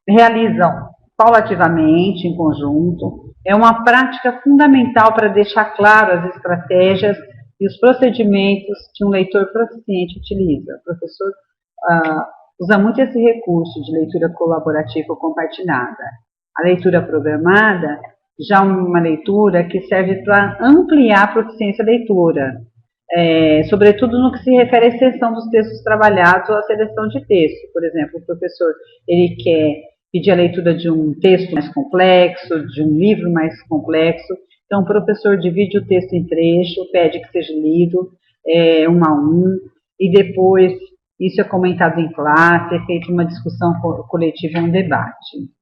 realizam paulativamente, em conjunto. É uma prática fundamental para deixar claro as estratégias e os procedimentos que um leitor proficiente utiliza. O professor usa muito esse recurso de leitura colaborativa ou compartilhada. A leitura programada já uma leitura que serve para ampliar a proficiência leitora, sobretudo no que se refere à extensão dos textos trabalhados ou à seleção de texto. Por exemplo, o professor ele quer pedir a leitura de um texto mais complexo, de um livro mais complexo, então o professor divide o texto em trecho, pede que seja lido um a um, e depois isso é comentado em classe, é feita uma discussão coletiva, um debate.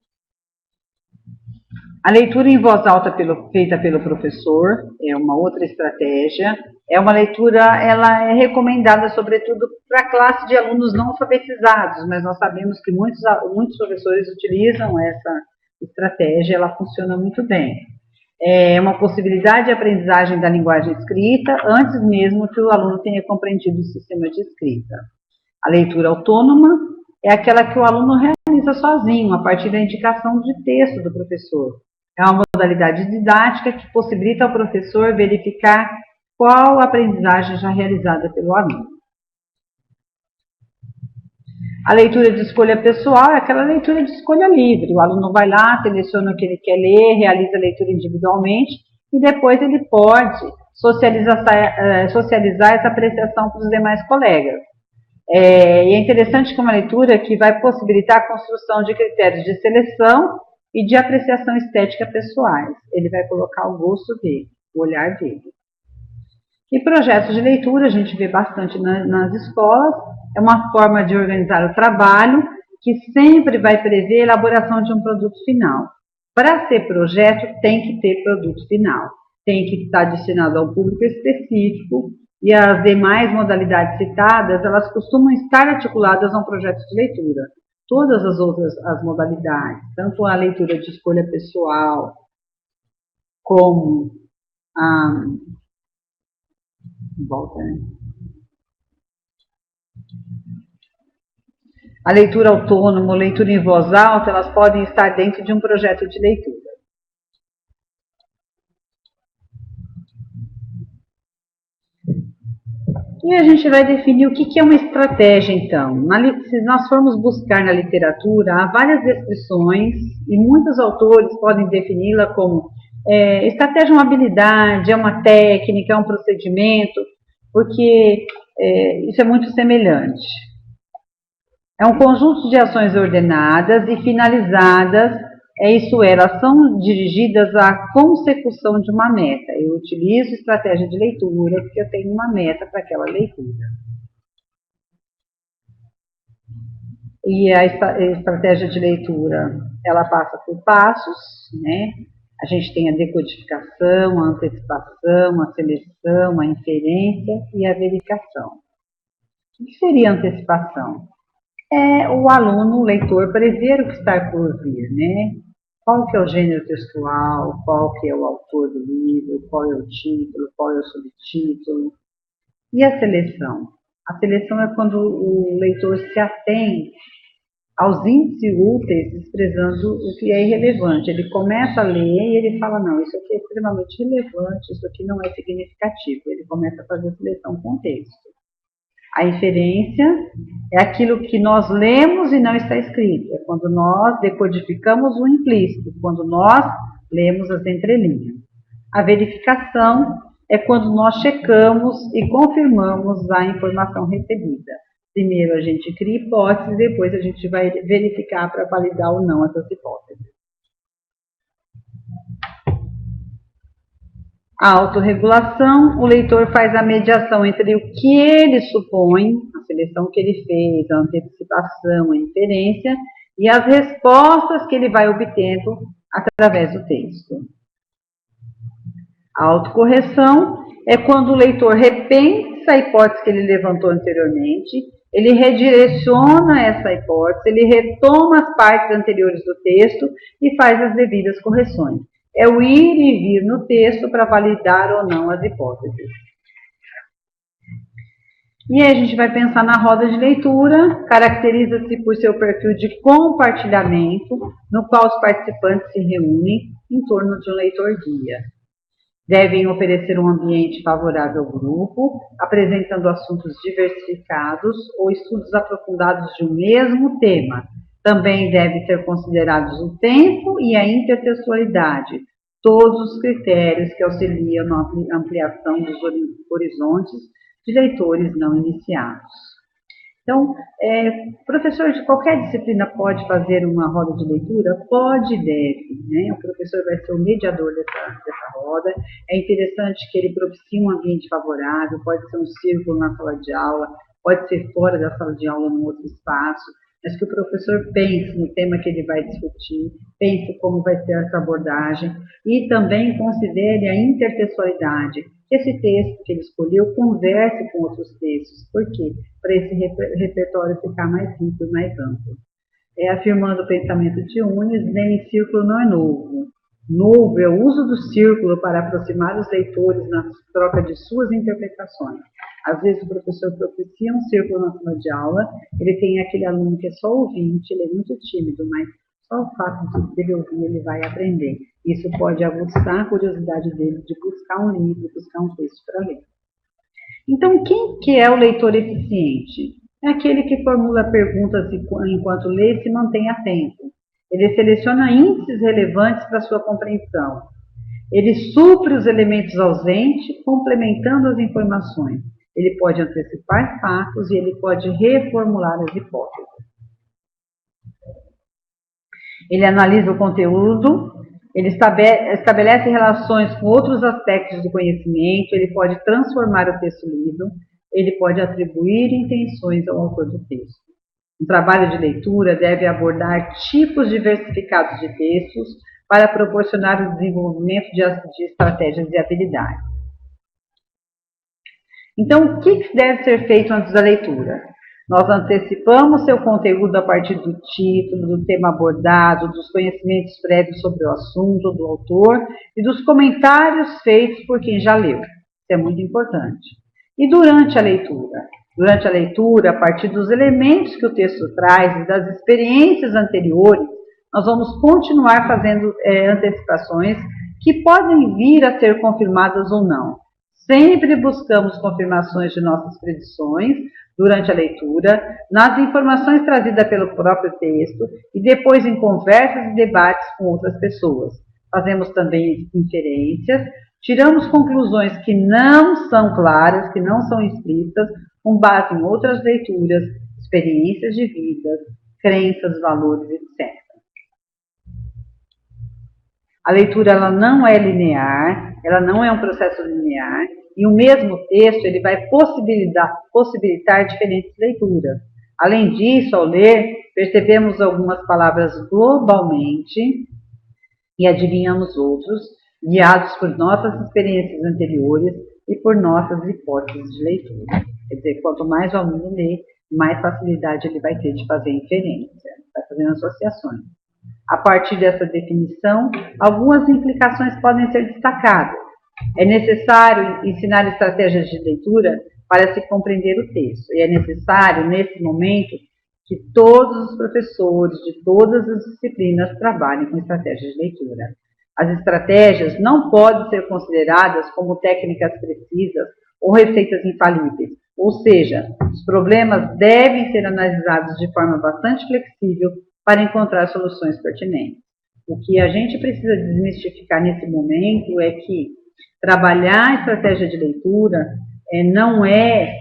A leitura em voz alta feita pelo professor é uma outra estratégia. É uma leitura, ela é recomendada sobretudo para a classe de alunos não alfabetizados, mas nós sabemos que muitos professores utilizam essa estratégia, ela funciona muito bem. É uma possibilidade de aprendizagem da linguagem escrita antes mesmo que o aluno tenha compreendido o sistema de escrita. A leitura autônoma é aquela que o aluno realiza sozinho, a partir da indicação de texto do professor. É uma modalidade didática que possibilita ao professor verificar qual a aprendizagem já realizada pelo aluno. A leitura de escolha pessoal é aquela leitura de escolha livre. O aluno vai lá, seleciona o que ele quer ler, realiza a leitura individualmente e depois ele pode socializar essa apreciação para os demais colegas. E é interessante que é uma leitura que vai possibilitar a construção de critérios de seleção e de apreciação estética pessoais. Ele vai colocar o gosto dele, o olhar dele. E projetos de leitura, a gente vê bastante nas escolas, é uma forma de organizar o trabalho que sempre vai prever a elaboração de um produto final. Para ser projeto, tem que ter produto final, tem que estar destinado a um público específico e as demais modalidades citadas, elas costumam estar articuladas a um projeto de leitura. Todas as outras modalidades, tanto a leitura de escolha pessoal, como a leitura autônoma, a leitura em voz alta, elas podem estar dentro de um projeto de leitura. E a gente vai definir o que é uma estratégia, então. Se nós formos buscar na literatura, há várias descrições, e muitos autores podem defini-la como estratégia é uma habilidade, é uma técnica, é um procedimento, porque isso é muito semelhante. É um conjunto de ações ordenadas e finalizadas, isso é, elas são dirigidas à consecução de uma meta. Eu utilizo estratégia de leitura porque eu tenho uma meta para aquela leitura. E a estratégia de leitura, ela passa por passos, né? A gente tem a decodificação, a antecipação, a seleção, a inferência e a verificação. O que seria a antecipação? É o aluno, o leitor, prever o que está por vir, né? Qual que é o gênero textual, qual que é o autor do livro, qual é o título, qual é o subtítulo. E a seleção? A seleção é quando o leitor se atém aos índices úteis, desprezando o que é irrelevante. Ele começa a ler e ele fala, não, isso aqui é extremamente relevante, isso aqui não é significativo. Ele começa a fazer a seleção com texto. A inferência é aquilo que nós lemos e não está escrito. É quando nós decodificamos o implícito, quando nós lemos as entrelinhas. A verificação é quando nós checamos e confirmamos a informação recebida. Primeiro a gente cria hipóteses, depois a gente vai verificar para validar ou não essas hipóteses. A autorregulação, o leitor faz a mediação entre o que ele supõe, a seleção que ele fez, a antecipação, a inferência, e as respostas que ele vai obtendo através do texto. A autocorreção é quando o leitor repensa a hipótese que ele levantou anteriormente, ele redireciona essa hipótese, ele retoma as partes anteriores do texto e faz as devidas correções. É o ir e vir no texto para validar ou não as hipóteses. E aí a gente vai pensar na roda de leitura, caracteriza-se por seu perfil de compartilhamento, no qual os participantes se reúnem em torno de um leitor-guia. Devem oferecer um ambiente favorável ao grupo, apresentando assuntos diversificados ou estudos aprofundados de um mesmo tema. Também devem ser considerados o tempo e a intertextualidade, todos os critérios que auxiliam na ampliação dos horizontes de leitores não iniciados. Então, professor de qualquer disciplina pode fazer uma roda de leitura? Pode e deve, né? O professor vai ser o mediador dessa roda. É interessante que ele propicie um ambiente favorável, pode ser um círculo na sala de aula, pode ser fora da sala de aula, num outro espaço, mas que o professor pense no tema que ele vai discutir, pense como vai ser essa abordagem e também considere a intertextualidade. Esse texto que ele escolheu converse com outros textos. Por quê? Para esse repertório ficar mais rico e mais amplo. Afirmando o pensamento de Unis, nem círculo não é novo. Novo é o uso do círculo para aproximar os leitores na troca de suas interpretações. Às vezes o professor propicia um círculo na sala de aula, ele tem aquele aluno que é só ouvinte, ele é muito tímido, mas Só o fato de ele ouvir, ele vai aprender. Isso pode aguçar a curiosidade dele de buscar um livro, buscar um texto para ler. Então, quem que é o leitor eficiente? É aquele que formula perguntas enquanto lê e se mantém atento. Ele seleciona índices relevantes para sua compreensão. Ele supre os elementos ausentes, complementando as informações. Ele pode antecipar fatos e ele pode reformular as hipóteses. Ele analisa o conteúdo, ele estabelece relações com outros aspectos do conhecimento, ele pode transformar o texto lido, ele pode atribuir intenções ao autor do texto. Um trabalho de leitura deve abordar tipos diversificados de textos para proporcionar o desenvolvimento de estratégias e habilidades. Então, o que deve ser feito antes da leitura? Nós antecipamos seu conteúdo a partir do título, do tema abordado, dos conhecimentos prévios sobre o assunto, do autor e dos comentários feitos por quem já leu. Isso é muito importante. E durante a leitura? Durante a leitura, a partir dos elementos que o texto traz e das experiências anteriores, nós vamos continuar fazendo antecipações que podem vir a ser confirmadas ou não. Sempre buscamos confirmações de nossas predições durante a leitura, nas informações trazidas pelo próprio texto e depois em conversas e debates com outras pessoas. Fazemos também inferências, tiramos conclusões que não são claras, que não são explícitas, com base em outras leituras, experiências de vida, crenças, valores, etc. A leitura ela não é linear, ela não é um processo linear, e o mesmo texto ele vai possibilitar diferentes leituras. Além disso, ao ler, percebemos algumas palavras globalmente e adivinhamos outros, guiados por nossas experiências anteriores e por nossas hipóteses de leitura. Quer dizer, quanto mais o aluno lê, mais facilidade ele vai ter de fazer inferência, vai fazendo associações. A partir dessa definição, algumas implicações podem ser destacadas. É necessário ensinar estratégias de leitura para se compreender o texto. E é necessário, nesse momento, que todos os professores de todas as disciplinas trabalhem com estratégias de leitura. As estratégias não podem ser consideradas como técnicas precisas ou receitas infalíveis. Ou seja, os problemas devem ser analisados de forma bastante flexível para encontrar soluções pertinentes. O que a gente precisa desmistificar nesse momento é que trabalhar a estratégia de leitura não é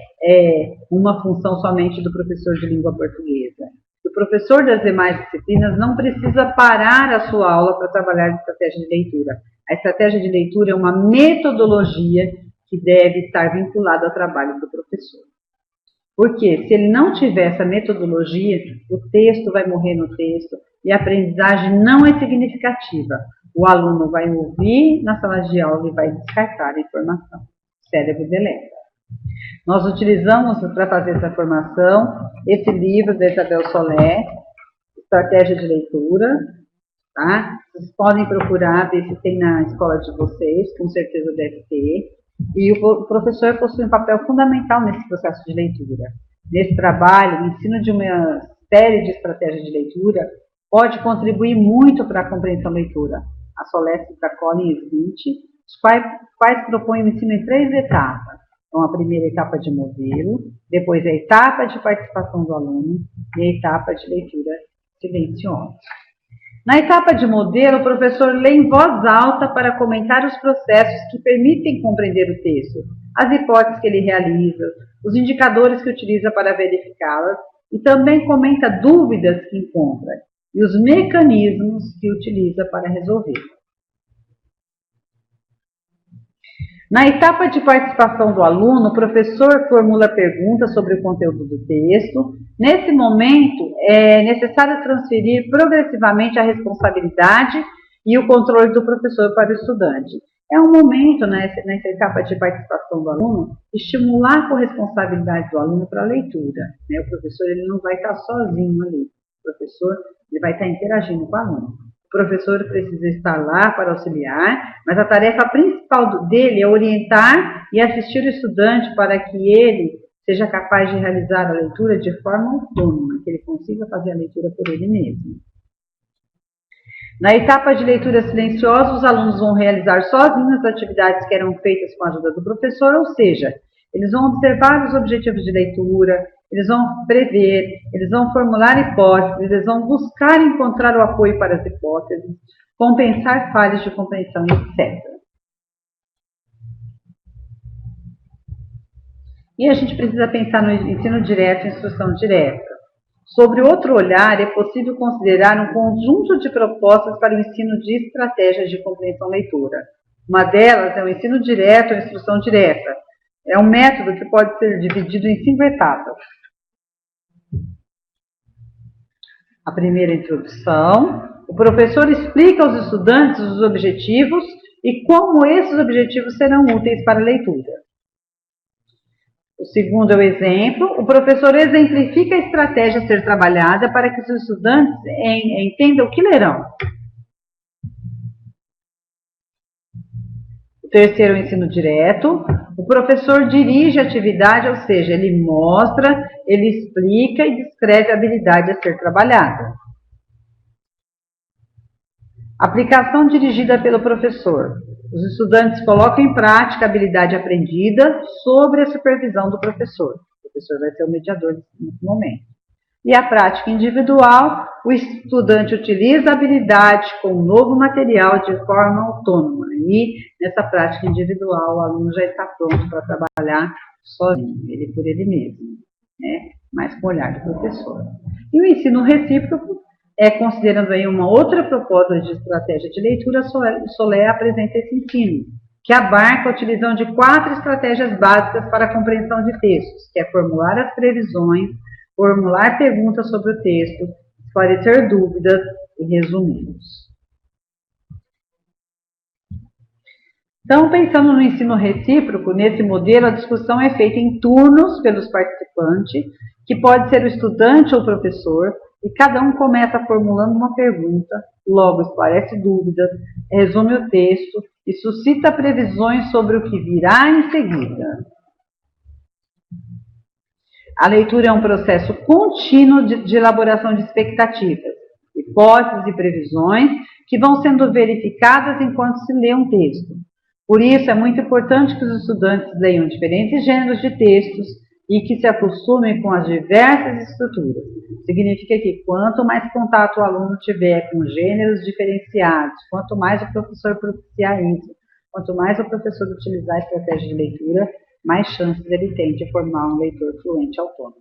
uma função somente do professor de língua portuguesa. O professor das demais disciplinas não precisa parar a sua aula para trabalhar a estratégia de leitura. A estratégia de leitura é uma metodologia que deve estar vinculada ao trabalho do professor. Porque se ele não tiver essa metodologia, o texto vai morrer no texto e a aprendizagem não é significativa. O aluno vai ouvir na sala de aula e vai descartar a informação. O cérebro deleta. Nós utilizamos para fazer essa formação esse livro da Isabel Solé, Estratégia de Leitura. Tá? Vocês podem procurar, ver se tem na escola de vocês, com certeza deve ter. E o professor possui um papel fundamental nesse processo de leitura. Nesse trabalho, o ensino de uma série de estratégias de leitura pode contribuir muito para a compreensão da leitura. A Solé cita Collins e Smith, os quais propõem o ensino em 3 etapas. Então, a primeira etapa de modelo, depois a etapa de participação do aluno e a etapa de leitura silenciosa. Na etapa de modelo, o professor lê em voz alta para comentar os processos que permitem compreender o texto, as hipóteses que ele realiza, os indicadores que utiliza para verificá-las e também comenta dúvidas que encontra e os mecanismos que utiliza para resolver. Na etapa de participação do aluno, o professor formula perguntas sobre o conteúdo do texto. Nesse momento, é necessário transferir progressivamente a responsabilidade e o controle do professor para o estudante. É um momento, nessa etapa de participação do aluno, estimular a corresponsabilidade do aluno para a leitura. O professor ele não vai estar sozinho ali. O professor ele vai estar interagindo com o aluno. O professor precisa estar lá para auxiliar, mas a tarefa principal dele é orientar e assistir o estudante para que ele seja capaz de realizar a leitura de forma autônoma, que ele consiga fazer a leitura por ele mesmo. Na etapa de leitura silenciosa, os alunos vão realizar sozinhos as atividades que eram feitas com a ajuda do professor, ou seja, eles vão observar os objetivos de leitura, eles vão prever, eles vão formular hipóteses, eles vão buscar encontrar o apoio para as hipóteses, compensar falhas de compreensão, etc. E a gente precisa pensar no ensino direto e instrução direta. Sobre outro olhar, é possível considerar um conjunto de propostas para o ensino de estratégias de compreensão leitora. Uma delas é o ensino direto ou instrução direta. É um método que pode ser dividido em 5 etapas. A primeira introdução. O professor explica aos estudantes os objetivos e como esses objetivos serão úteis para a leitura. O segundo é o exemplo. O professor exemplifica a estratégia a ser trabalhada para que os estudantes entendam o que lerão. O terceiro é o ensino direto. O professor dirige a atividade, ou seja, ele mostra, ele explica e descreve a habilidade a ser trabalhada. Aplicação dirigida pelo professor. Os estudantes colocam em prática a habilidade aprendida sobre a supervisão do professor. O professor vai ser o mediador nesse momento. E a prática individual, o estudante utiliza a habilidade com um novo material de forma autônoma. E nessa prática individual, o aluno já está pronto para trabalhar sozinho, ele por ele mesmo, né? Mas com o olhar do professor. E o ensino recíproco, considerando aí uma outra proposta de estratégia de leitura, Solé apresenta esse ensino, que abarca a utilização de 4 estratégias básicas para a compreensão de textos, que é formular as previsões, formular perguntas sobre o texto, esclarecer dúvidas e resumi-los. Então, pensando no ensino recíproco, nesse modelo a discussão é feita em turnos pelos participantes, que pode ser o estudante ou o professor, e cada um começa formulando uma pergunta, logo esclarece dúvidas, resume o texto e suscita previsões sobre o que virá em seguida. A leitura é um processo contínuo de elaboração de expectativas, hipóteses e previsões que vão sendo verificadas enquanto se lê um texto. Por isso, é muito importante que os estudantes leiam diferentes gêneros de textos e que se acostumem com as diversas estruturas. Significa que quanto mais contato o aluno tiver com gêneros diferenciados, quanto mais o professor propiciar isso, quanto mais o professor utilizar a estratégia de leitura, mais chances ele tem de formar um leitor fluente autônomo.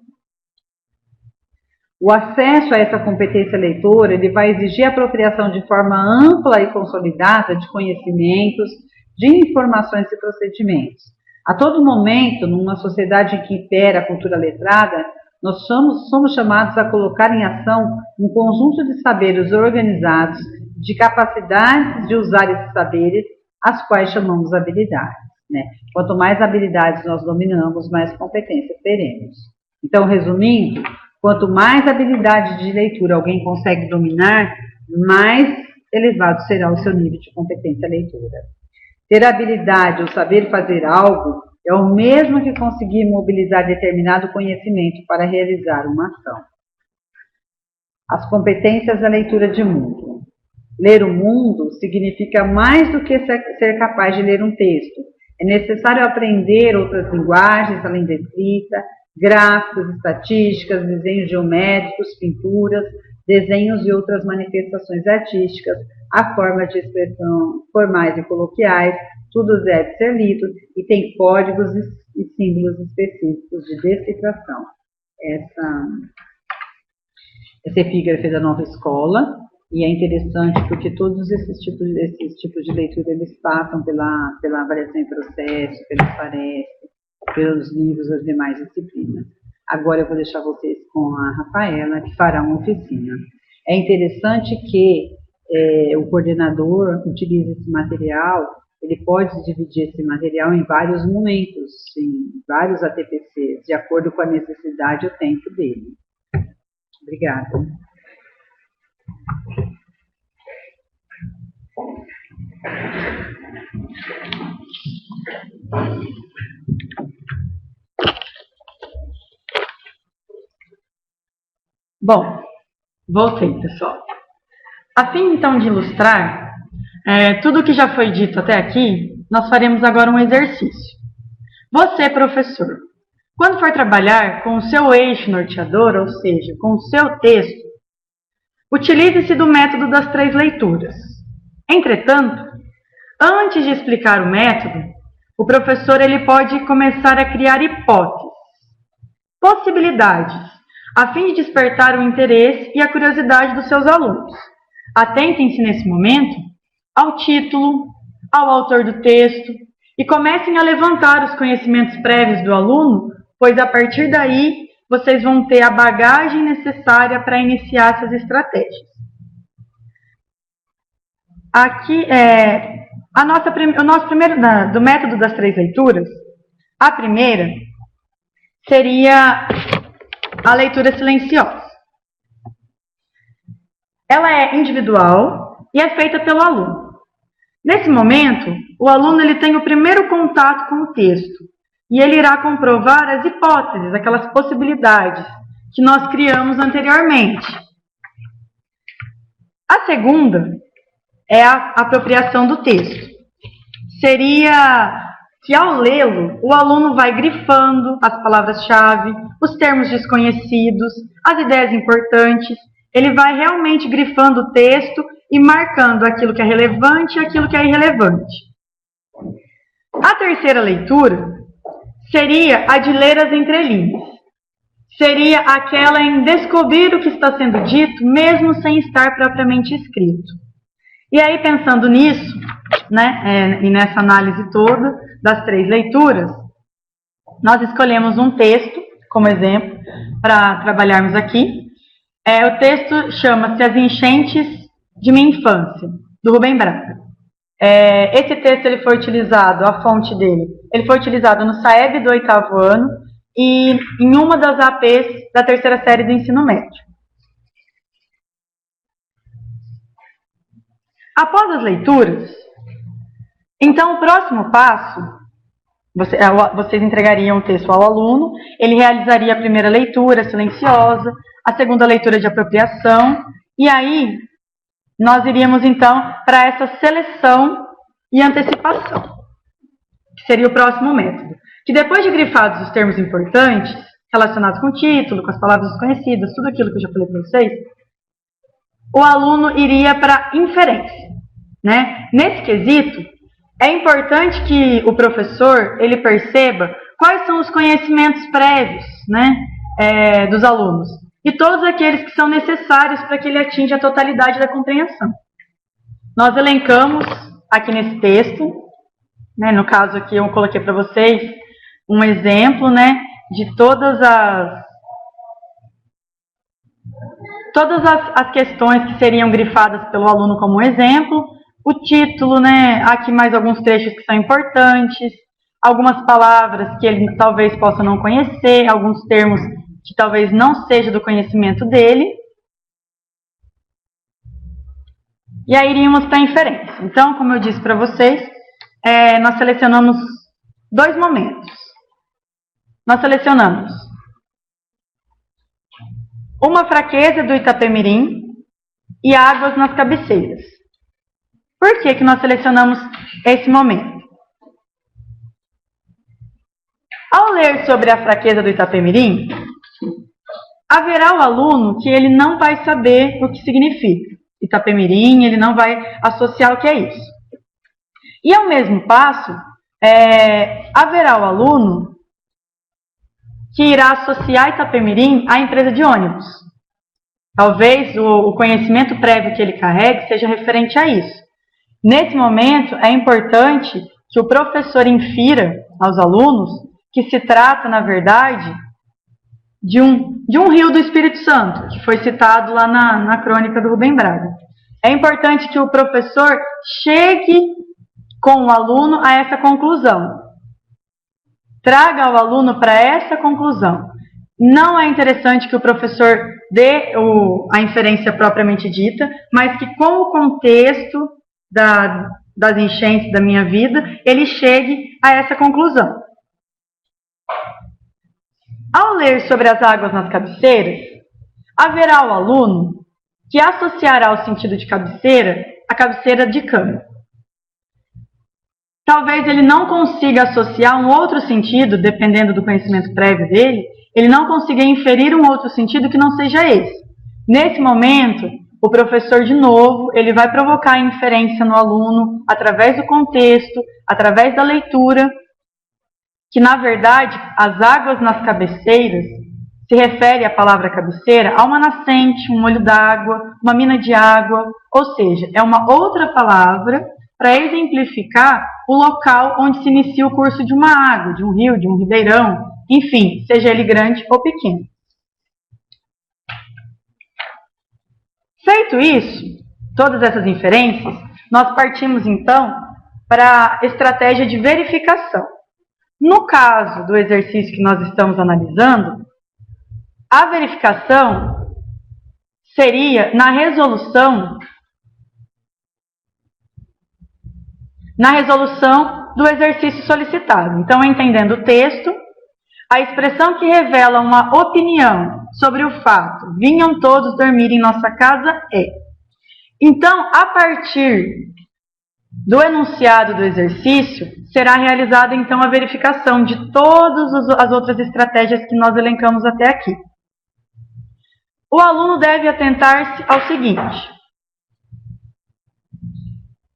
O acesso a essa competência leitora, ele vai exigir a apropriação de forma ampla e consolidada de conhecimentos, de informações e procedimentos. A todo momento, numa sociedade em que impera a cultura letrada, nós somos chamados a colocar em ação um conjunto de saberes organizados, de capacidades de usar esses saberes, as quais chamamos habilidades, né? Quanto mais habilidades nós dominamos, mais competências teremos. Então, resumindo, quanto mais habilidade de leitura alguém consegue dominar, mais elevado será o seu nível de competência leitura. Ter habilidade ou saber fazer algo é o mesmo que conseguir mobilizar determinado conhecimento para realizar uma ação. As competências da leitura de mundo. Ler o mundo significa mais do que ser capaz de ler um texto. É necessário aprender outras linguagens, além da escrita, gráficos, estatísticas, desenhos geométricos, pinturas, desenhos e outras manifestações artísticas, a forma de expressão formais e coloquiais, tudo deve ser lido e tem códigos e símbolos específicos de decifração. Essa epígrafe da Nova Escola, e é interessante porque todos esses tipos de leitura eles passam pela avaliação em processo, pelo FARESP, pelos livros das demais disciplinas. Agora eu vou deixar vocês com a Rafaela, que fará uma oficina. É interessante que o coordenador utilize esse material, ele pode dividir esse material em vários momentos, em vários ATPCs, de acordo com a necessidade e o tempo dele. Obrigada. Bom, voltei, pessoal. A fim, então, de ilustrar tudo o que já foi dito até aqui, nós faremos agora um exercício. Você, professor, quando for trabalhar com o seu eixo norteador, ou seja, com o seu texto, utilize-se do método das 3 leituras. Entretanto, antes de explicar o método, o professor ele pode começar a criar hipóteses, possibilidades, a fim de despertar o interesse e a curiosidade dos seus alunos. Atentem-se nesse momento ao título, ao autor do texto e comecem a levantar os conhecimentos prévios do aluno, pois a partir daí vocês vão ter a bagagem necessária para iniciar essas estratégias. Aqui o nosso primeiro do método das 3 leituras, a primeira seria a leitura silenciosa. Ela é individual e é feita pelo aluno. Nesse momento, o aluno ele tem o primeiro contato com o texto e ele irá comprovar as hipóteses, aquelas possibilidades que nós criamos anteriormente. A segunda é a apropriação do texto. Seria que ao lê-lo, o aluno vai grifando as palavras-chave, os termos desconhecidos, as ideias importantes. Ele vai realmente grifando o texto e marcando aquilo que é relevante e aquilo que é irrelevante. A terceira leitura seria a de ler as entrelinhas. Seria aquela em descobrir o que está sendo dito, mesmo sem estar propriamente escrito. E aí, pensando nisso, e nessa análise toda das 3 leituras, nós escolhemos um texto, como exemplo, para trabalharmos aqui. O texto chama-se As Enchentes de Minha Infância, do Rubem Braga. Esse texto ele foi utilizado, a fonte dele, ele foi utilizado no SAEB do 8º ano e em uma das APs da 3ª série do ensino médio. Após as leituras, então o próximo passo, vocês entregariam o texto ao aluno, ele realizaria a primeira leitura silenciosa, a segunda leitura de apropriação, e aí nós iríamos então para essa seleção e antecipação, que seria o próximo método. Que depois de grifados os termos importantes, relacionados com o título, com as palavras desconhecidas, tudo aquilo que eu já falei para vocês, o aluno iria para a inferência. Nesse quesito, é importante que o professor ele perceba quais são os conhecimentos prévios dos alunos e todos aqueles que são necessários para que ele atinja a totalidade da compreensão. Nós elencamos aqui nesse texto, no caso aqui eu coloquei para vocês um exemplo de todas as questões que seriam grifadas pelo aluno como exemplo, o título, aqui mais alguns trechos que são importantes, algumas palavras que ele talvez possa não conhecer, alguns termos que talvez não seja do conhecimento dele. E aí iríamos para a inferência. Então, como eu disse para vocês, nós selecionamos 2 momentos. Nós selecionamos uma fraqueza do Itapemirim e águas nas cabeceiras. Por que nós selecionamos esse momento? Ao ler sobre a fraqueza do Itapemirim, haverá o aluno que ele não vai saber o que significa Itapemirim, ele não vai associar o que é isso. E ao mesmo passo, haverá o aluno que irá associar Itapemirim à empresa de ônibus. Talvez o conhecimento prévio que ele carregue seja referente a isso. Nesse momento, é importante que o professor infira aos alunos que se trata, na verdade, de um rio do Espírito Santo, que foi citado lá na crônica do Rubem Braga. É importante que o professor chegue com o aluno a essa conclusão. Traga o aluno para essa conclusão. Não é interessante que o professor dê a inferência propriamente dita, mas que com o contexto das enchentes da minha vida, ele chegue a essa conclusão. Ao ler sobre as águas nas cabeceiras, haverá o aluno que associará o sentido de cabeceira à cabeceira de cama. Talvez ele não consiga associar um outro sentido, dependendo do conhecimento prévio dele, ele não consiga inferir um outro sentido que não seja esse. Nesse momento, o professor, de novo, ele vai provocar a inferência no aluno através do contexto, através da leitura, que, na verdade, as águas nas cabeceiras se refere à palavra cabeceira a uma nascente, um olho d'água, uma mina de água, ou seja, é uma outra palavra para exemplificar o local onde se inicia o curso de uma água, de um rio, de um ribeirão, enfim, seja ele grande ou pequeno. Feito isso, todas essas inferências, nós partimos então para a estratégia de verificação. No caso do exercício que nós estamos analisando, a verificação seria na resolução do exercício solicitado. Então, entendendo o texto, a expressão que revela uma opinião sobre o fato "vinham todos dormir em nossa casa" é. Então, a partir do enunciado do exercício, será realizada então a verificação de todas as outras estratégias que nós elencamos até aqui. O aluno deve atentar-se ao seguinte: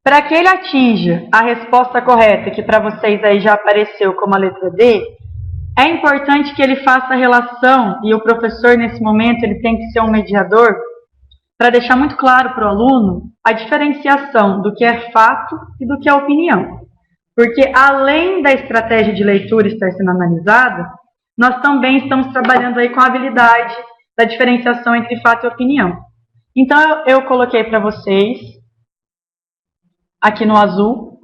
para que ele atinja a resposta correta, que para vocês aí já apareceu como a letra D, é importante que ele faça a relação, e o professor nesse momento ele tem que ser um mediador, para deixar muito claro para o aluno a diferenciação do que é fato e do que é opinião. Porque além da estratégia de leitura estar sendo analisada, nós também estamos trabalhando aí com a habilidade da diferenciação entre fato e opinião. Então eu coloquei para vocês, aqui no azul,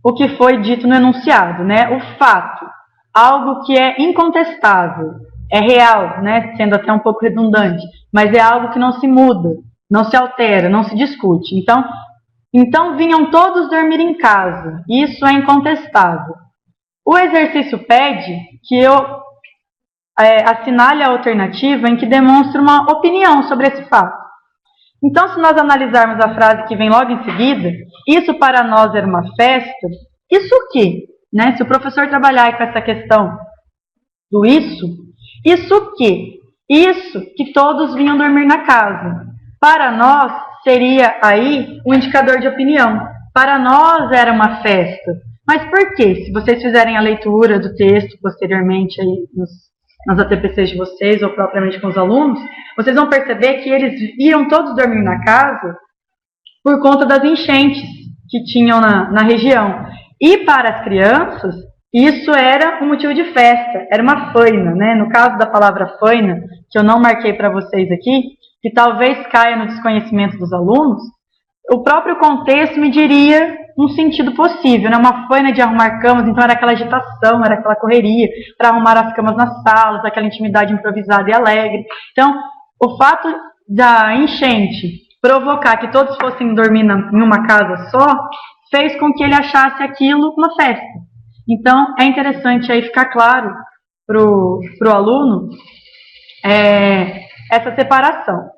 o que foi dito no enunciado, né? O fato, algo que é incontestável, é real, né? Sendo até um pouco redundante, mas é algo que não se muda, não se altera, não se discute. Então vinham todos dormir em casa, isso é incontestável. O exercício pede que eu assinale a alternativa em que demonstra uma opinião sobre esse fato. Então, se nós analisarmos a frase que vem logo em seguida, isso para nós era uma festa, isso o quê? Né? Se o professor trabalhar com essa questão do isso o quê? Isso que todos vinham dormir na casa. Para nós, seria aí um indicador de opinião. Para nós era uma festa. Mas por quê? Se vocês fizerem a leitura do texto posteriormente aí nas ATPCs de vocês, ou propriamente com os alunos, vocês vão perceber que eles iam todos dormir na casa por conta das enchentes que tinham na região. E para as crianças, isso era um motivo de festa, era uma faina, né? No caso da palavra faina, que eu não marquei para vocês aqui, que talvez caia no desconhecimento dos alunos, o próprio contexto me diria um sentido possível, né? Uma faina de arrumar camas, então era aquela agitação, era aquela correria para arrumar as camas nas salas, aquela intimidade improvisada e alegre. Então, o fato da enchente provocar que todos fossem dormir em uma casa só, fez com que ele achasse aquilo uma festa. Então, é interessante aí ficar claro pro aluno essa separação.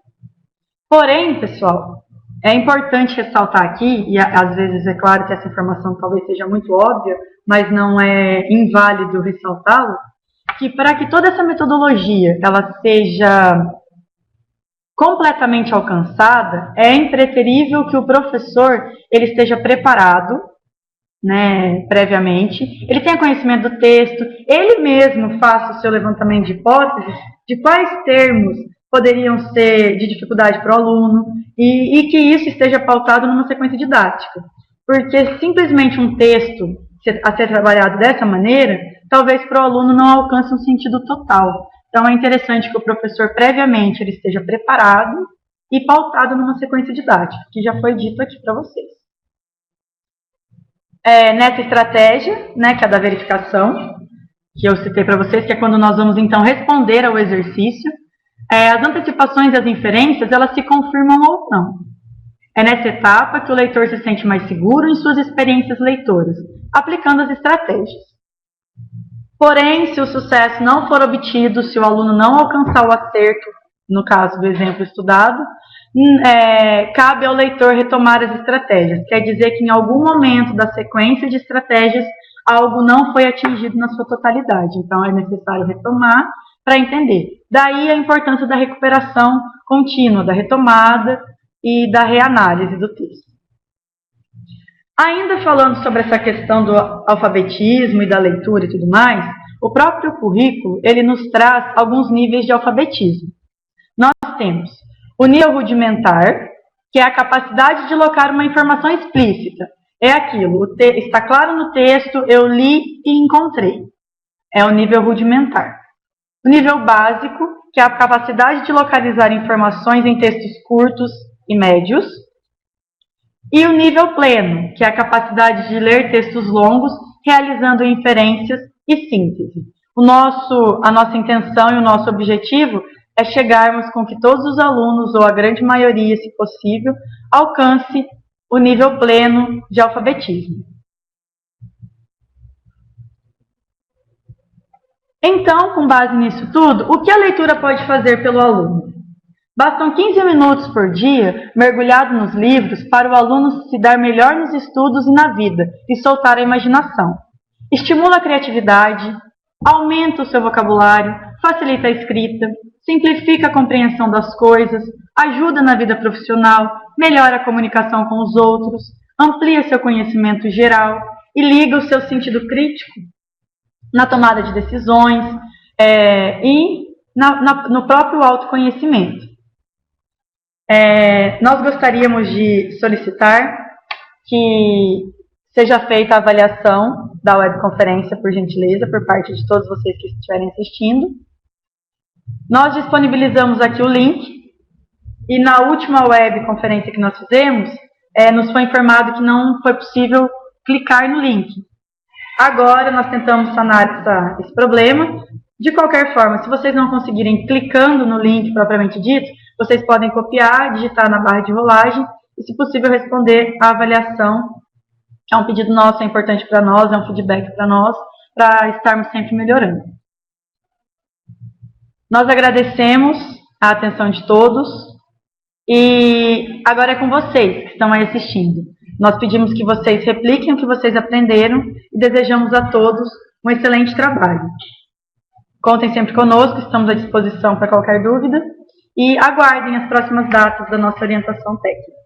Porém, pessoal, é importante ressaltar aqui, e às vezes é claro que essa informação talvez seja muito óbvia, mas não é inválido ressaltá-lo, que para que toda essa metodologia ela seja completamente alcançada, é impreterível que o professor ele esteja preparado, né, previamente, ele tenha conhecimento do texto, ele mesmo faça o seu levantamento de hipóteses de quais termos poderiam ser de dificuldade para o aluno e que isso esteja pautado numa sequência didática. Porque simplesmente um texto a ser trabalhado dessa maneira, talvez para o aluno não alcance um sentido total. Então é interessante que o professor previamente ele esteja preparado e pautado numa sequência didática, que já foi dito aqui para vocês. Nessa estratégia, né, que é a da verificação, que eu citei para vocês, que é quando nós vamos então responder ao exercício, as antecipações e as inferências, elas se confirmam ou não. É nessa etapa que o leitor se sente mais seguro em suas experiências leitoras, aplicando as estratégias. Porém, se o sucesso não for obtido, se o aluno não alcançar o acerto no caso do exemplo estudado, cabe ao leitor retomar as estratégias. Quer dizer que em algum momento da sequência de estratégias, algo não foi atingido na sua totalidade. Então, é necessário retomar para entender. Daí a importância da recuperação contínua, da retomada e da reanálise do texto. Ainda falando sobre essa questão do alfabetismo e da leitura e tudo mais, o próprio currículo, ele nos traz alguns níveis de alfabetismo. Nós temos o nível rudimentar, que é a capacidade de locar uma informação explícita. É aquilo, está claro no texto, eu li e encontrei. É o nível rudimentar. O nível básico, que é a capacidade de localizar informações em textos curtos e médios. E o nível pleno, que é a capacidade de ler textos longos, realizando inferências e síntese. A nossa intenção e o nosso objetivo é chegarmos com que todos os alunos, ou a grande maioria, se possível, alcance o nível pleno de alfabetismo. Então, com base nisso tudo, o que a leitura pode fazer pelo aluno? Bastam 15 minutos por dia, mergulhado nos livros, para o aluno se dar melhor nos estudos e na vida, e soltar a imaginação. Estimula a criatividade, aumenta o seu vocabulário, facilita a escrita, simplifica a compreensão das coisas, ajuda na vida profissional, melhora a comunicação com os outros, amplia seu conhecimento geral e liga o seu sentido crítico na tomada de decisões e no próprio autoconhecimento. Nós gostaríamos de solicitar que seja feita a avaliação da webconferência, por gentileza, por parte de todos vocês que estiverem assistindo. Nós disponibilizamos aqui o link, e na última webconferência que nós fizemos, nos foi informado que não foi possível clicar no link. Agora nós tentamos sanar esse problema. De qualquer forma, se vocês não conseguirem clicando no link propriamente dito, vocês podem copiar, digitar na barra de rolagem e, se possível, responder à avaliação. É um pedido nosso, é importante para nós, é um feedback para nós, para estarmos sempre melhorando. Nós agradecemos a atenção de todos e agora é com vocês que estão aí assistindo. Nós pedimos que vocês repliquem o que vocês aprenderam e desejamos a todos um excelente trabalho. Contem sempre conosco, estamos à disposição para qualquer dúvida e aguardem as próximas datas da nossa orientação técnica.